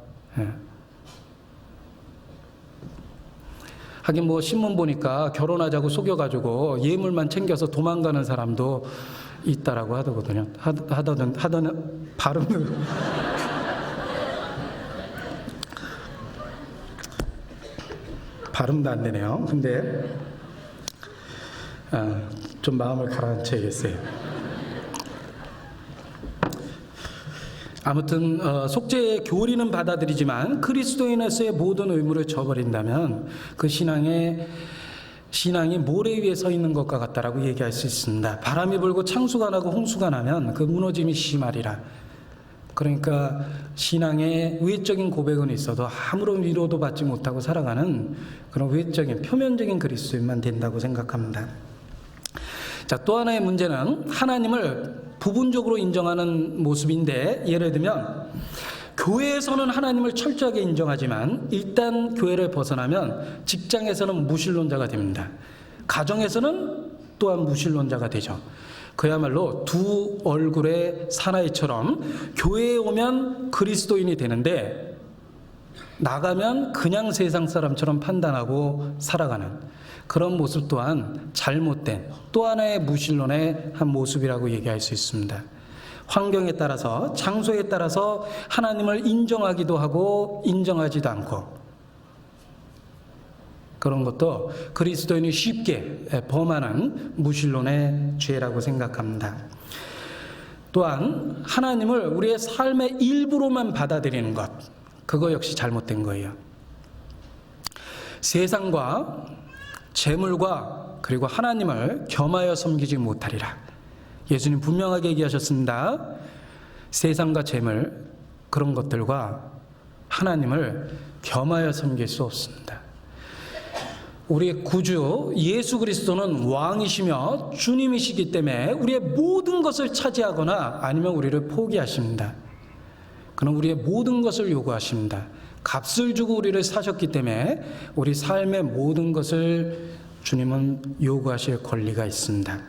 하긴 뭐 신문 보니까 결혼하자고 속여가지고 예물만 챙겨서 도망가는 사람도 있다라고 하더거든요. 하던 발음을 발음도 안 되네요. 근데 좀 마음을 가라앉혀야겠어요. 아무튼 속죄의 교리는 받아들이지만 그리스도인으로서의 모든 의무를 저버린다면 그 신앙이 모래 위에 서 있는 것과 같다라고 얘기할 수 있습니다. 바람이 불고 창수가 나고 홍수가 나면 그 무너짐이 심하리라. 그러니까 신앙의 외적인 고백은 있어도 아무런 위로도 받지 못하고 살아가는 그런 외적인 표면적인 그리스도인만 된다고 생각합니다. 자, 또 하나의 문제는 하나님을 부분적으로 인정하는 모습인데, 예를 들면 교회에서는 하나님을 철저하게 인정하지만 일단 교회를 벗어나면 직장에서는 무신론자가 됩니다. 가정에서는 또한 무신론자가 되죠. 그야말로 두 얼굴의 사나이처럼 교회에 오면 그리스도인이 되는데 나가면 그냥 세상 사람처럼 판단하고 살아가는 그런 모습 또한 잘못된 또 하나의 무신론의 한 모습이라고 얘기할 수 있습니다. 환경에 따라서, 장소에 따라서 하나님을 인정하기도 하고 인정하지도 않고, 그런 것도 그리스도인이 쉽게 범하는 무신론의 죄라고 생각합니다. 또한 하나님을 우리의 삶의 일부로만 받아들이는 것, 그거 역시 잘못된 거예요. 세상과 재물과 그리고 하나님을 겸하여 섬기지 못하리라. 예수님 분명하게 얘기하셨습니다. 세상과 재물, 그런 것들과 하나님을 겸하여 섬길 수 없습니다. 우리의 구주 예수 그리스도는 왕이시며 주님이시기 때문에 우리의 모든 것을 차지하거나 아니면 우리를 포기하십니다. 그는 우리의 모든 것을 요구하십니다. 값을 주고 우리를 사셨기 때문에 우리 삶의 모든 것을 주님은 요구하실 권리가 있습니다.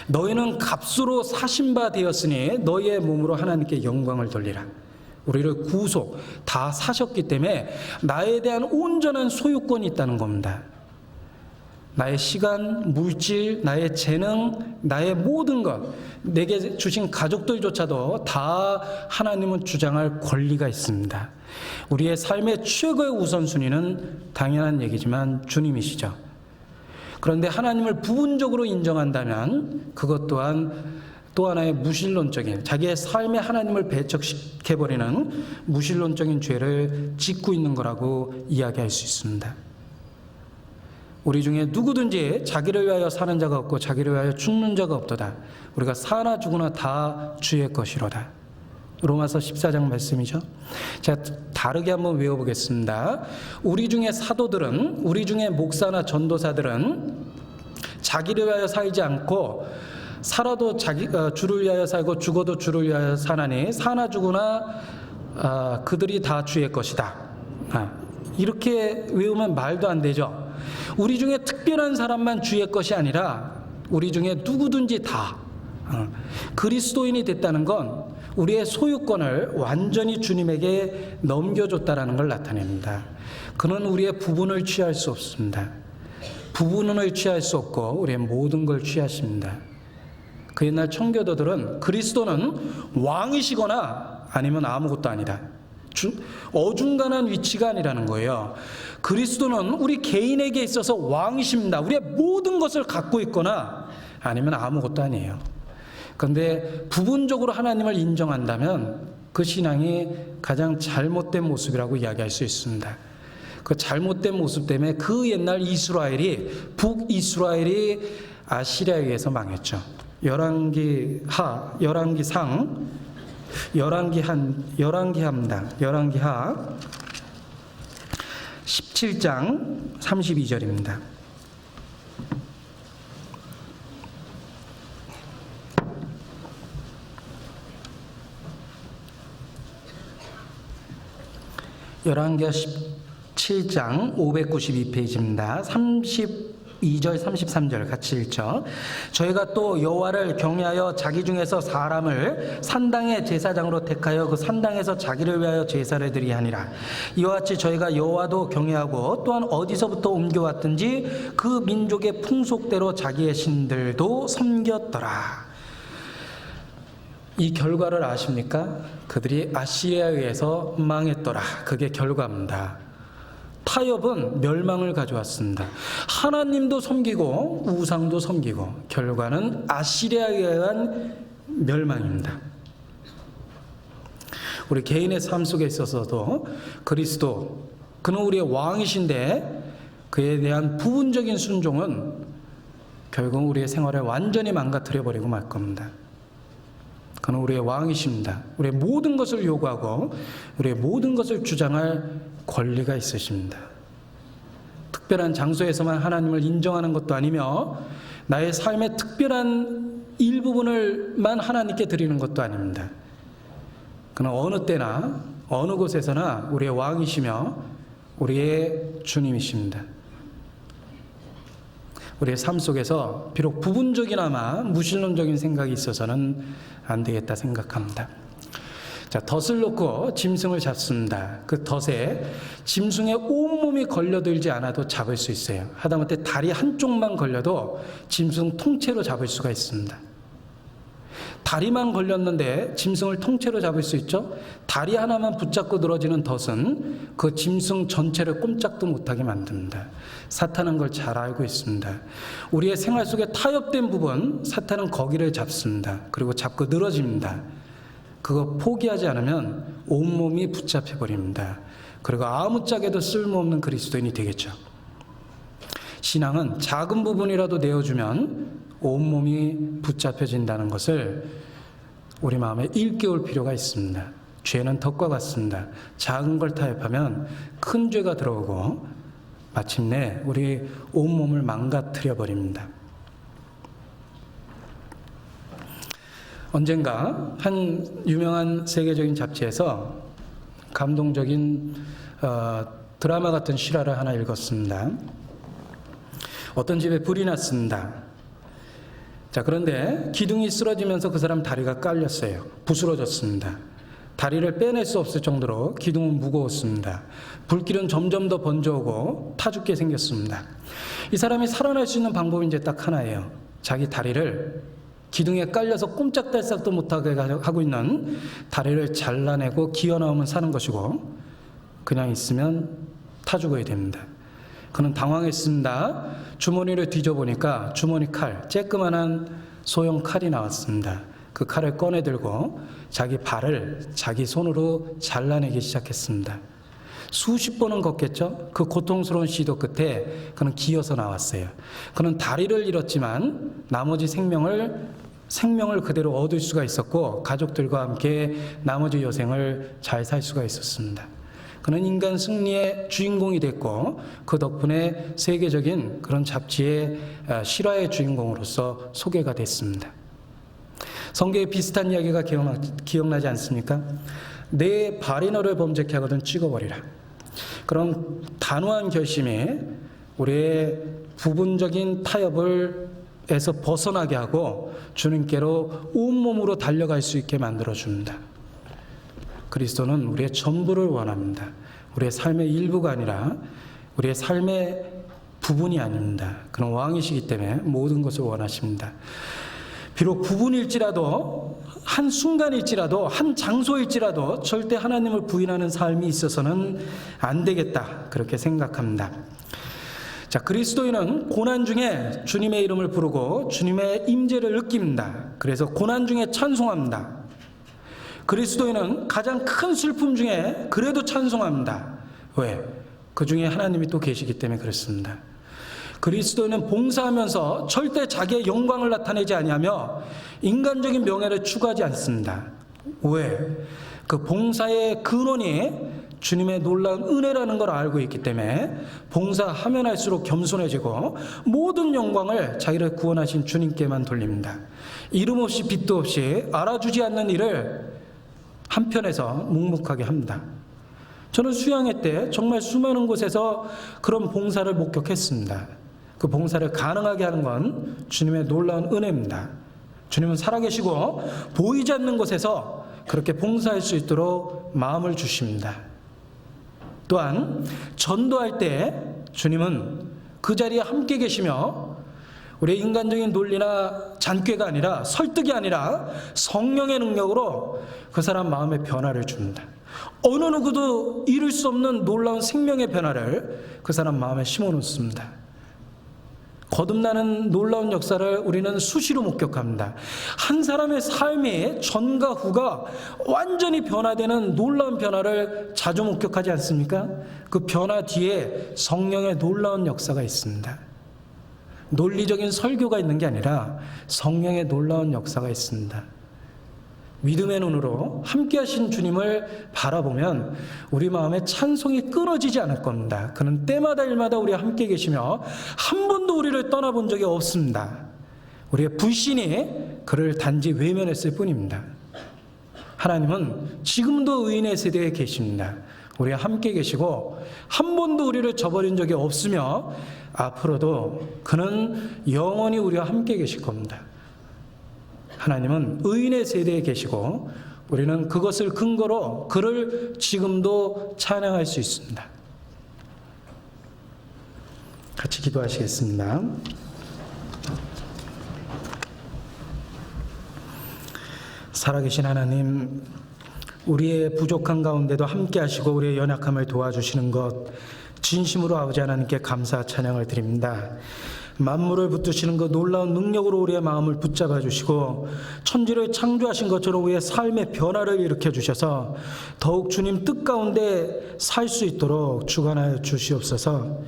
너희는 값으로 사신 바 되었으니 너희의 몸으로 하나님께 영광을 돌리라. 우리를 구속, 다 사셨기 때문에 나에 대한 온전한 소유권이 있다는 겁니다. 나의 시간, 물질, 나의 재능, 나의 모든 것, 내게 주신 가족들조차도 다 하나님은 주장할 권리가 있습니다. 우리의 삶의 최고의 우선순위는 당연한 얘기지만 주님이시죠. 그런데 하나님을 부분적으로 인정한다면 그것 또한 또 하나의 무신론적인, 자기의 삶에 하나님을 배척시켜버리는 무신론적인 죄를 짓고 있는 거라고 이야기할 수 있습니다. 우리 중에 누구든지 자기를 위하여 사는 자가 없고 자기를 위하여 죽는 자가 없도다. 우리가 사나 죽으나 다 주의 것이로다. 로마서 14장 말씀이죠. 자, 다르게 한번 외워보겠습니다. 우리 중에 사도들은, 우리 중에 목사나 전도사들은 자기를 위하여 살지 않고 살아도 주를 위하여 살고 죽어도 주를 위하여 사나니 사나 죽으나 그들이 다 주의 것이다. 이렇게 외우면 말도 안 되죠. 우리 중에 특별한 사람만 주의 것이 아니라 우리 중에 누구든지 다 그리스도인이 됐다는 건 우리의 소유권을 완전히 주님에게 넘겨줬다라는 걸 나타냅니다. 그는 우리의 부분을 취할 수 없습니다. 부분을 취할 수 없고 우리의 모든 걸 취하십니다. 그 옛날 청교도들은 그리스도는 왕이시거나 아니면 아무것도 아니다. 어중간한 위치가 아니라는 거예요. 그리스도는 우리 개인에게 있어서 왕이십니다. 우리의 모든 것을 갖고 있거나 아니면 아무것도 아니에요. 그런데 부분적으로 하나님을 인정한다면 그 신앙이 가장 잘못된 모습이라고 이야기할 수 있습니다. 그 잘못된 모습 때문에 그 옛날 북이스라엘이 아시리아에 의해서 망했죠. 열왕기하 17장 32절입니다. 열왕기하 17장 592페이지입니다. 32절 33절 같이 읽죠. 저희가 또 여호와를 경외하여 자기 중에서 사람을 산당의 제사장으로 택하여 그 산당에서 자기를 위하여 제사를 드리게 하니라. 이와 같이 저희가 여호와도 경외하고 또한 어디서부터 옮겨왔든지 그 민족의 풍속대로 자기의 신들도 섬겼더라. 이 결과를 아십니까? 그들이 아시리아에 의해서 망했더라. 그게 결과입니다. 타협은 멸망을 가져왔습니다. 하나님도 섬기고 우상도 섬기고 결과는 아시리아에 의한 멸망입니다. 우리 개인의 삶 속에 있어서도 그리스도, 그는 우리의 왕이신데 그에 대한 부분적인 순종은 결국 우리의 생활을 완전히 망가뜨려 버리고 말 겁니다. 그는 우리의 왕이십니다. 우리의 모든 것을 요구하고 우리의 모든 것을 주장할 권리가 있으십니다. 특별한 장소에서만 하나님을 인정하는 것도 아니며 나의 삶의 특별한 일부분을만 하나님께 드리는 것도 아닙니다. 그는 어느 때나 어느 곳에서나 우리의 왕이시며 우리의 주님이십니다. 우리의 삶 속에서 비록 부분적이나마 무신론적인 생각이 있어서는 안 되겠다 생각합니다. 자, 덫을 놓고 짐승을 잡습니다. 그 덫에 짐승의 온몸이 걸려들지 않아도 잡을 수 있어요. 하다못해 다리 한쪽만 걸려도 짐승 통째로 잡을 수가 있습니다. 다리만 걸렸는데 짐승을 통째로 잡을 수 있죠? 다리 하나만 붙잡고 늘어지는 덫은 그 짐승 전체를 꼼짝도 못하게 만듭니다. 사탄은 그걸 잘 알고 있습니다. 우리의 생활 속에 타협된 부분, 사탄은 거기를 잡습니다. 그리고 잡고 늘어집니다. 그거 포기하지 않으면 온몸이 붙잡혀버립니다. 그리고 아무짝에도 쓸모없는 그리스도인이 되겠죠. 신앙은 작은 부분이라도 내어주면 온몸이 붙잡혀진다는 것을 우리 마음에 일깨울 필요가 있습니다. 죄는 덫과 같습니다. 작은 걸 타협하면 큰 죄가 들어오고 마침내 우리 온몸을 망가뜨려 버립니다. 언젠가 한 유명한 세계적인 잡지에서 감동적인 드라마 같은 실화를 하나 읽었습니다. 어떤 집에 불이 났습니다. 자, 그런데 기둥이 쓰러지면서 그 사람 다리가 깔렸어요. 부스러졌습니다. 다리를 빼낼 수 없을 정도로 기둥은 무거웠습니다. 불길은 점점 더 번져오고 타죽게 생겼습니다. 이 사람이 살아날 수 있는 방법이 이제 딱 하나예요. 자기 다리를 기둥에 깔려서 꼼짝달싹도 못하게 하고 있는 다리를 잘라내고 기어나오면 사는 것이고 그냥 있으면 타 죽어야 됩니다. 그는 당황했습니다. 주머니를 뒤져보니까 주머니 칼, 쬐끄만한 소형 칼이 나왔습니다. 그 칼을 꺼내 들고 자기 발을 자기 손으로 잘라내기 시작했습니다. 수십 번은 걷겠죠. 그 고통스러운 시도 끝에 그는 기어서 나왔어요. 그는 다리를 잃었지만 나머지 생명을 그대로 얻을 수가 있었고 가족들과 함께 나머지 여생을 잘 살 수가 있었습니다. 그는 인간 승리의 주인공이 됐고 그 덕분에 세계적인 그런 잡지의 실화의 주인공으로서 소개가 됐습니다. 성경에 비슷한 이야기가 기억나지 않습니까? 내 발이 너를 범죄케 하거든 찍어버리라. 그런 단호한 결심이 우리의 부분적인 타협에서 벗어나게 하고 주님께로 온몸으로 달려갈 수 있게 만들어줍니다. 그리스도는 우리의 전부를 원합니다. 우리의 삶의 일부가 아니라 우리의 삶의 부분이 아닙니다. 그는 왕이시기 때문에 모든 것을 원하십니다. 비록 부분일지라도, 한 순간일지라도, 한 장소일지라도 절대 하나님을 부인하는 삶이 있어서는 안 되겠다, 그렇게 생각합니다. 자, 그리스도인은 고난 중에 주님의 이름을 부르고 주님의 임재를 느낍니다. 그래서 고난 중에 찬송합니다. 그리스도인은 가장 큰 슬픔 중에 그래도 찬송합니다. 왜? 그 중에 하나님이 또 계시기 때문에 그렇습니다. 그리스도인은 봉사하면서 절대 자기의 영광을 나타내지 아니하며 인간적인 명예를 추구하지 않습니다. 왜? 그 봉사의 근원이 주님의 놀라운 은혜라는 걸 알고 있기 때문에 봉사하면 할수록 겸손해지고 모든 영광을 자기를 구원하신 주님께만 돌립니다. 이름 없이 빚도 없이 알아주지 않는 일을 한편에서 묵묵하게 합니다. 저는 수양회 때 정말 수많은 곳에서 그런 봉사를 목격했습니다. 그 봉사를 가능하게 하는 건 주님의 놀라운 은혜입니다. 주님은 살아계시고 보이지 않는 곳에서 그렇게 봉사할 수 있도록 마음을 주십니다. 또한 전도할 때 주님은 그 자리에 함께 계시며 우리의 인간적인 논리나 잔꾀가 아니라, 설득이 아니라 성령의 능력으로 그 사람 마음에 변화를 줍니다. 어느 누구도 이룰 수 없는 놀라운 생명의 변화를 그 사람 마음에 심어놓습니다. 거듭나는 놀라운 역사를 우리는 수시로 목격합니다. 한 사람의 삶이 전과 후가 완전히 변화되는 놀라운 변화를 자주 목격하지 않습니까? 그 변화 뒤에 성령의 놀라운 역사가 있습니다. 논리적인 설교가 있는 게 아니라 성령의 놀라운 역사가 있습니다. 믿음의 눈으로 함께 하신 주님을 바라보면 우리 마음에 찬송이 끊어지지 않을 겁니다. 그는 때마다 일마다 우리와 함께 계시며 한 번도 우리를 떠나본 적이 없습니다. 우리의 불신이 그를 단지 외면했을 뿐입니다. 하나님은 지금도 의인의 세대에 계십니다. 우리와 함께 계시고 한 번도 우리를 저버린 적이 없으며 앞으로도 그는 영원히 우리와 함께 계실 겁니다. 하나님은 의인의 세대에 계시고 우리는 그것을 근거로 그를 지금도 찬양할 수 있습니다. 같이 기도하시겠습니다. 살아계신 하나님, 우리의 부족한 가운데도 함께 하시고 우리의 연약함을 도와주시는 것 진심으로 아버지 하나님께 감사 찬양을 드립니다. 만물을 붙드시는 그 놀라운 능력으로 우리의 마음을 붙잡아 주시고 천지를 창조하신 것처럼 우리의 삶의 변화를 일으켜 주셔서 더욱 주님 뜻 가운데 살 수 있도록 주관하여 주시옵소서.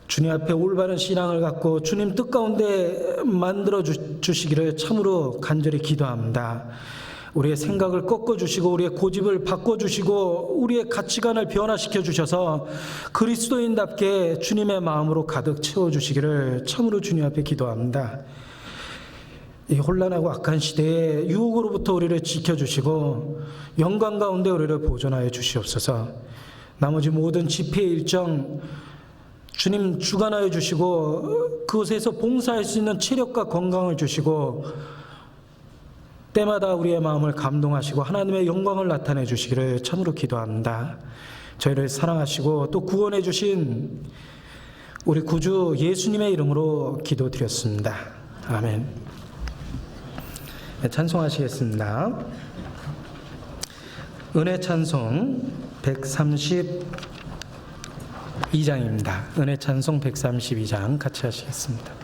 주님 앞에 올바른 신앙을 갖고 주님 뜻 가운데 만들어 주시기를 참으로 간절히 기도합니다. 우리의 생각을 꺾어주시고 우리의 고집을 바꿔주시고 우리의 가치관을 변화시켜 주셔서 그리스도인답게 주님의 마음으로 가득 채워주시기를 참으로 주님 앞에 기도합니다. 이 혼란하고 악한 시대에 유혹으로부터 우리를 지켜주시고 영광 가운데 우리를 보존하여 주시옵소서. 나머지 모든 집회 일정 주님 주관하여 주시고 그곳에서 봉사할 수 있는 체력과 건강을 주시고 때마다 우리의 마음을 감동하시고 하나님의 영광을 나타내 주시기를 참으로 기도합니다. 저희를 사랑하시고 또 구원해 주신 우리 구주 예수님의 이름으로 기도드렸습니다. 아멘. 네, 찬송하시겠습니다. 은혜 찬송 132장입니다. 은혜 찬송 132장 같이 하시겠습니다.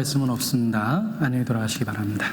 말씀은 없습니다. 안녕히 돌아가시기 바랍니다.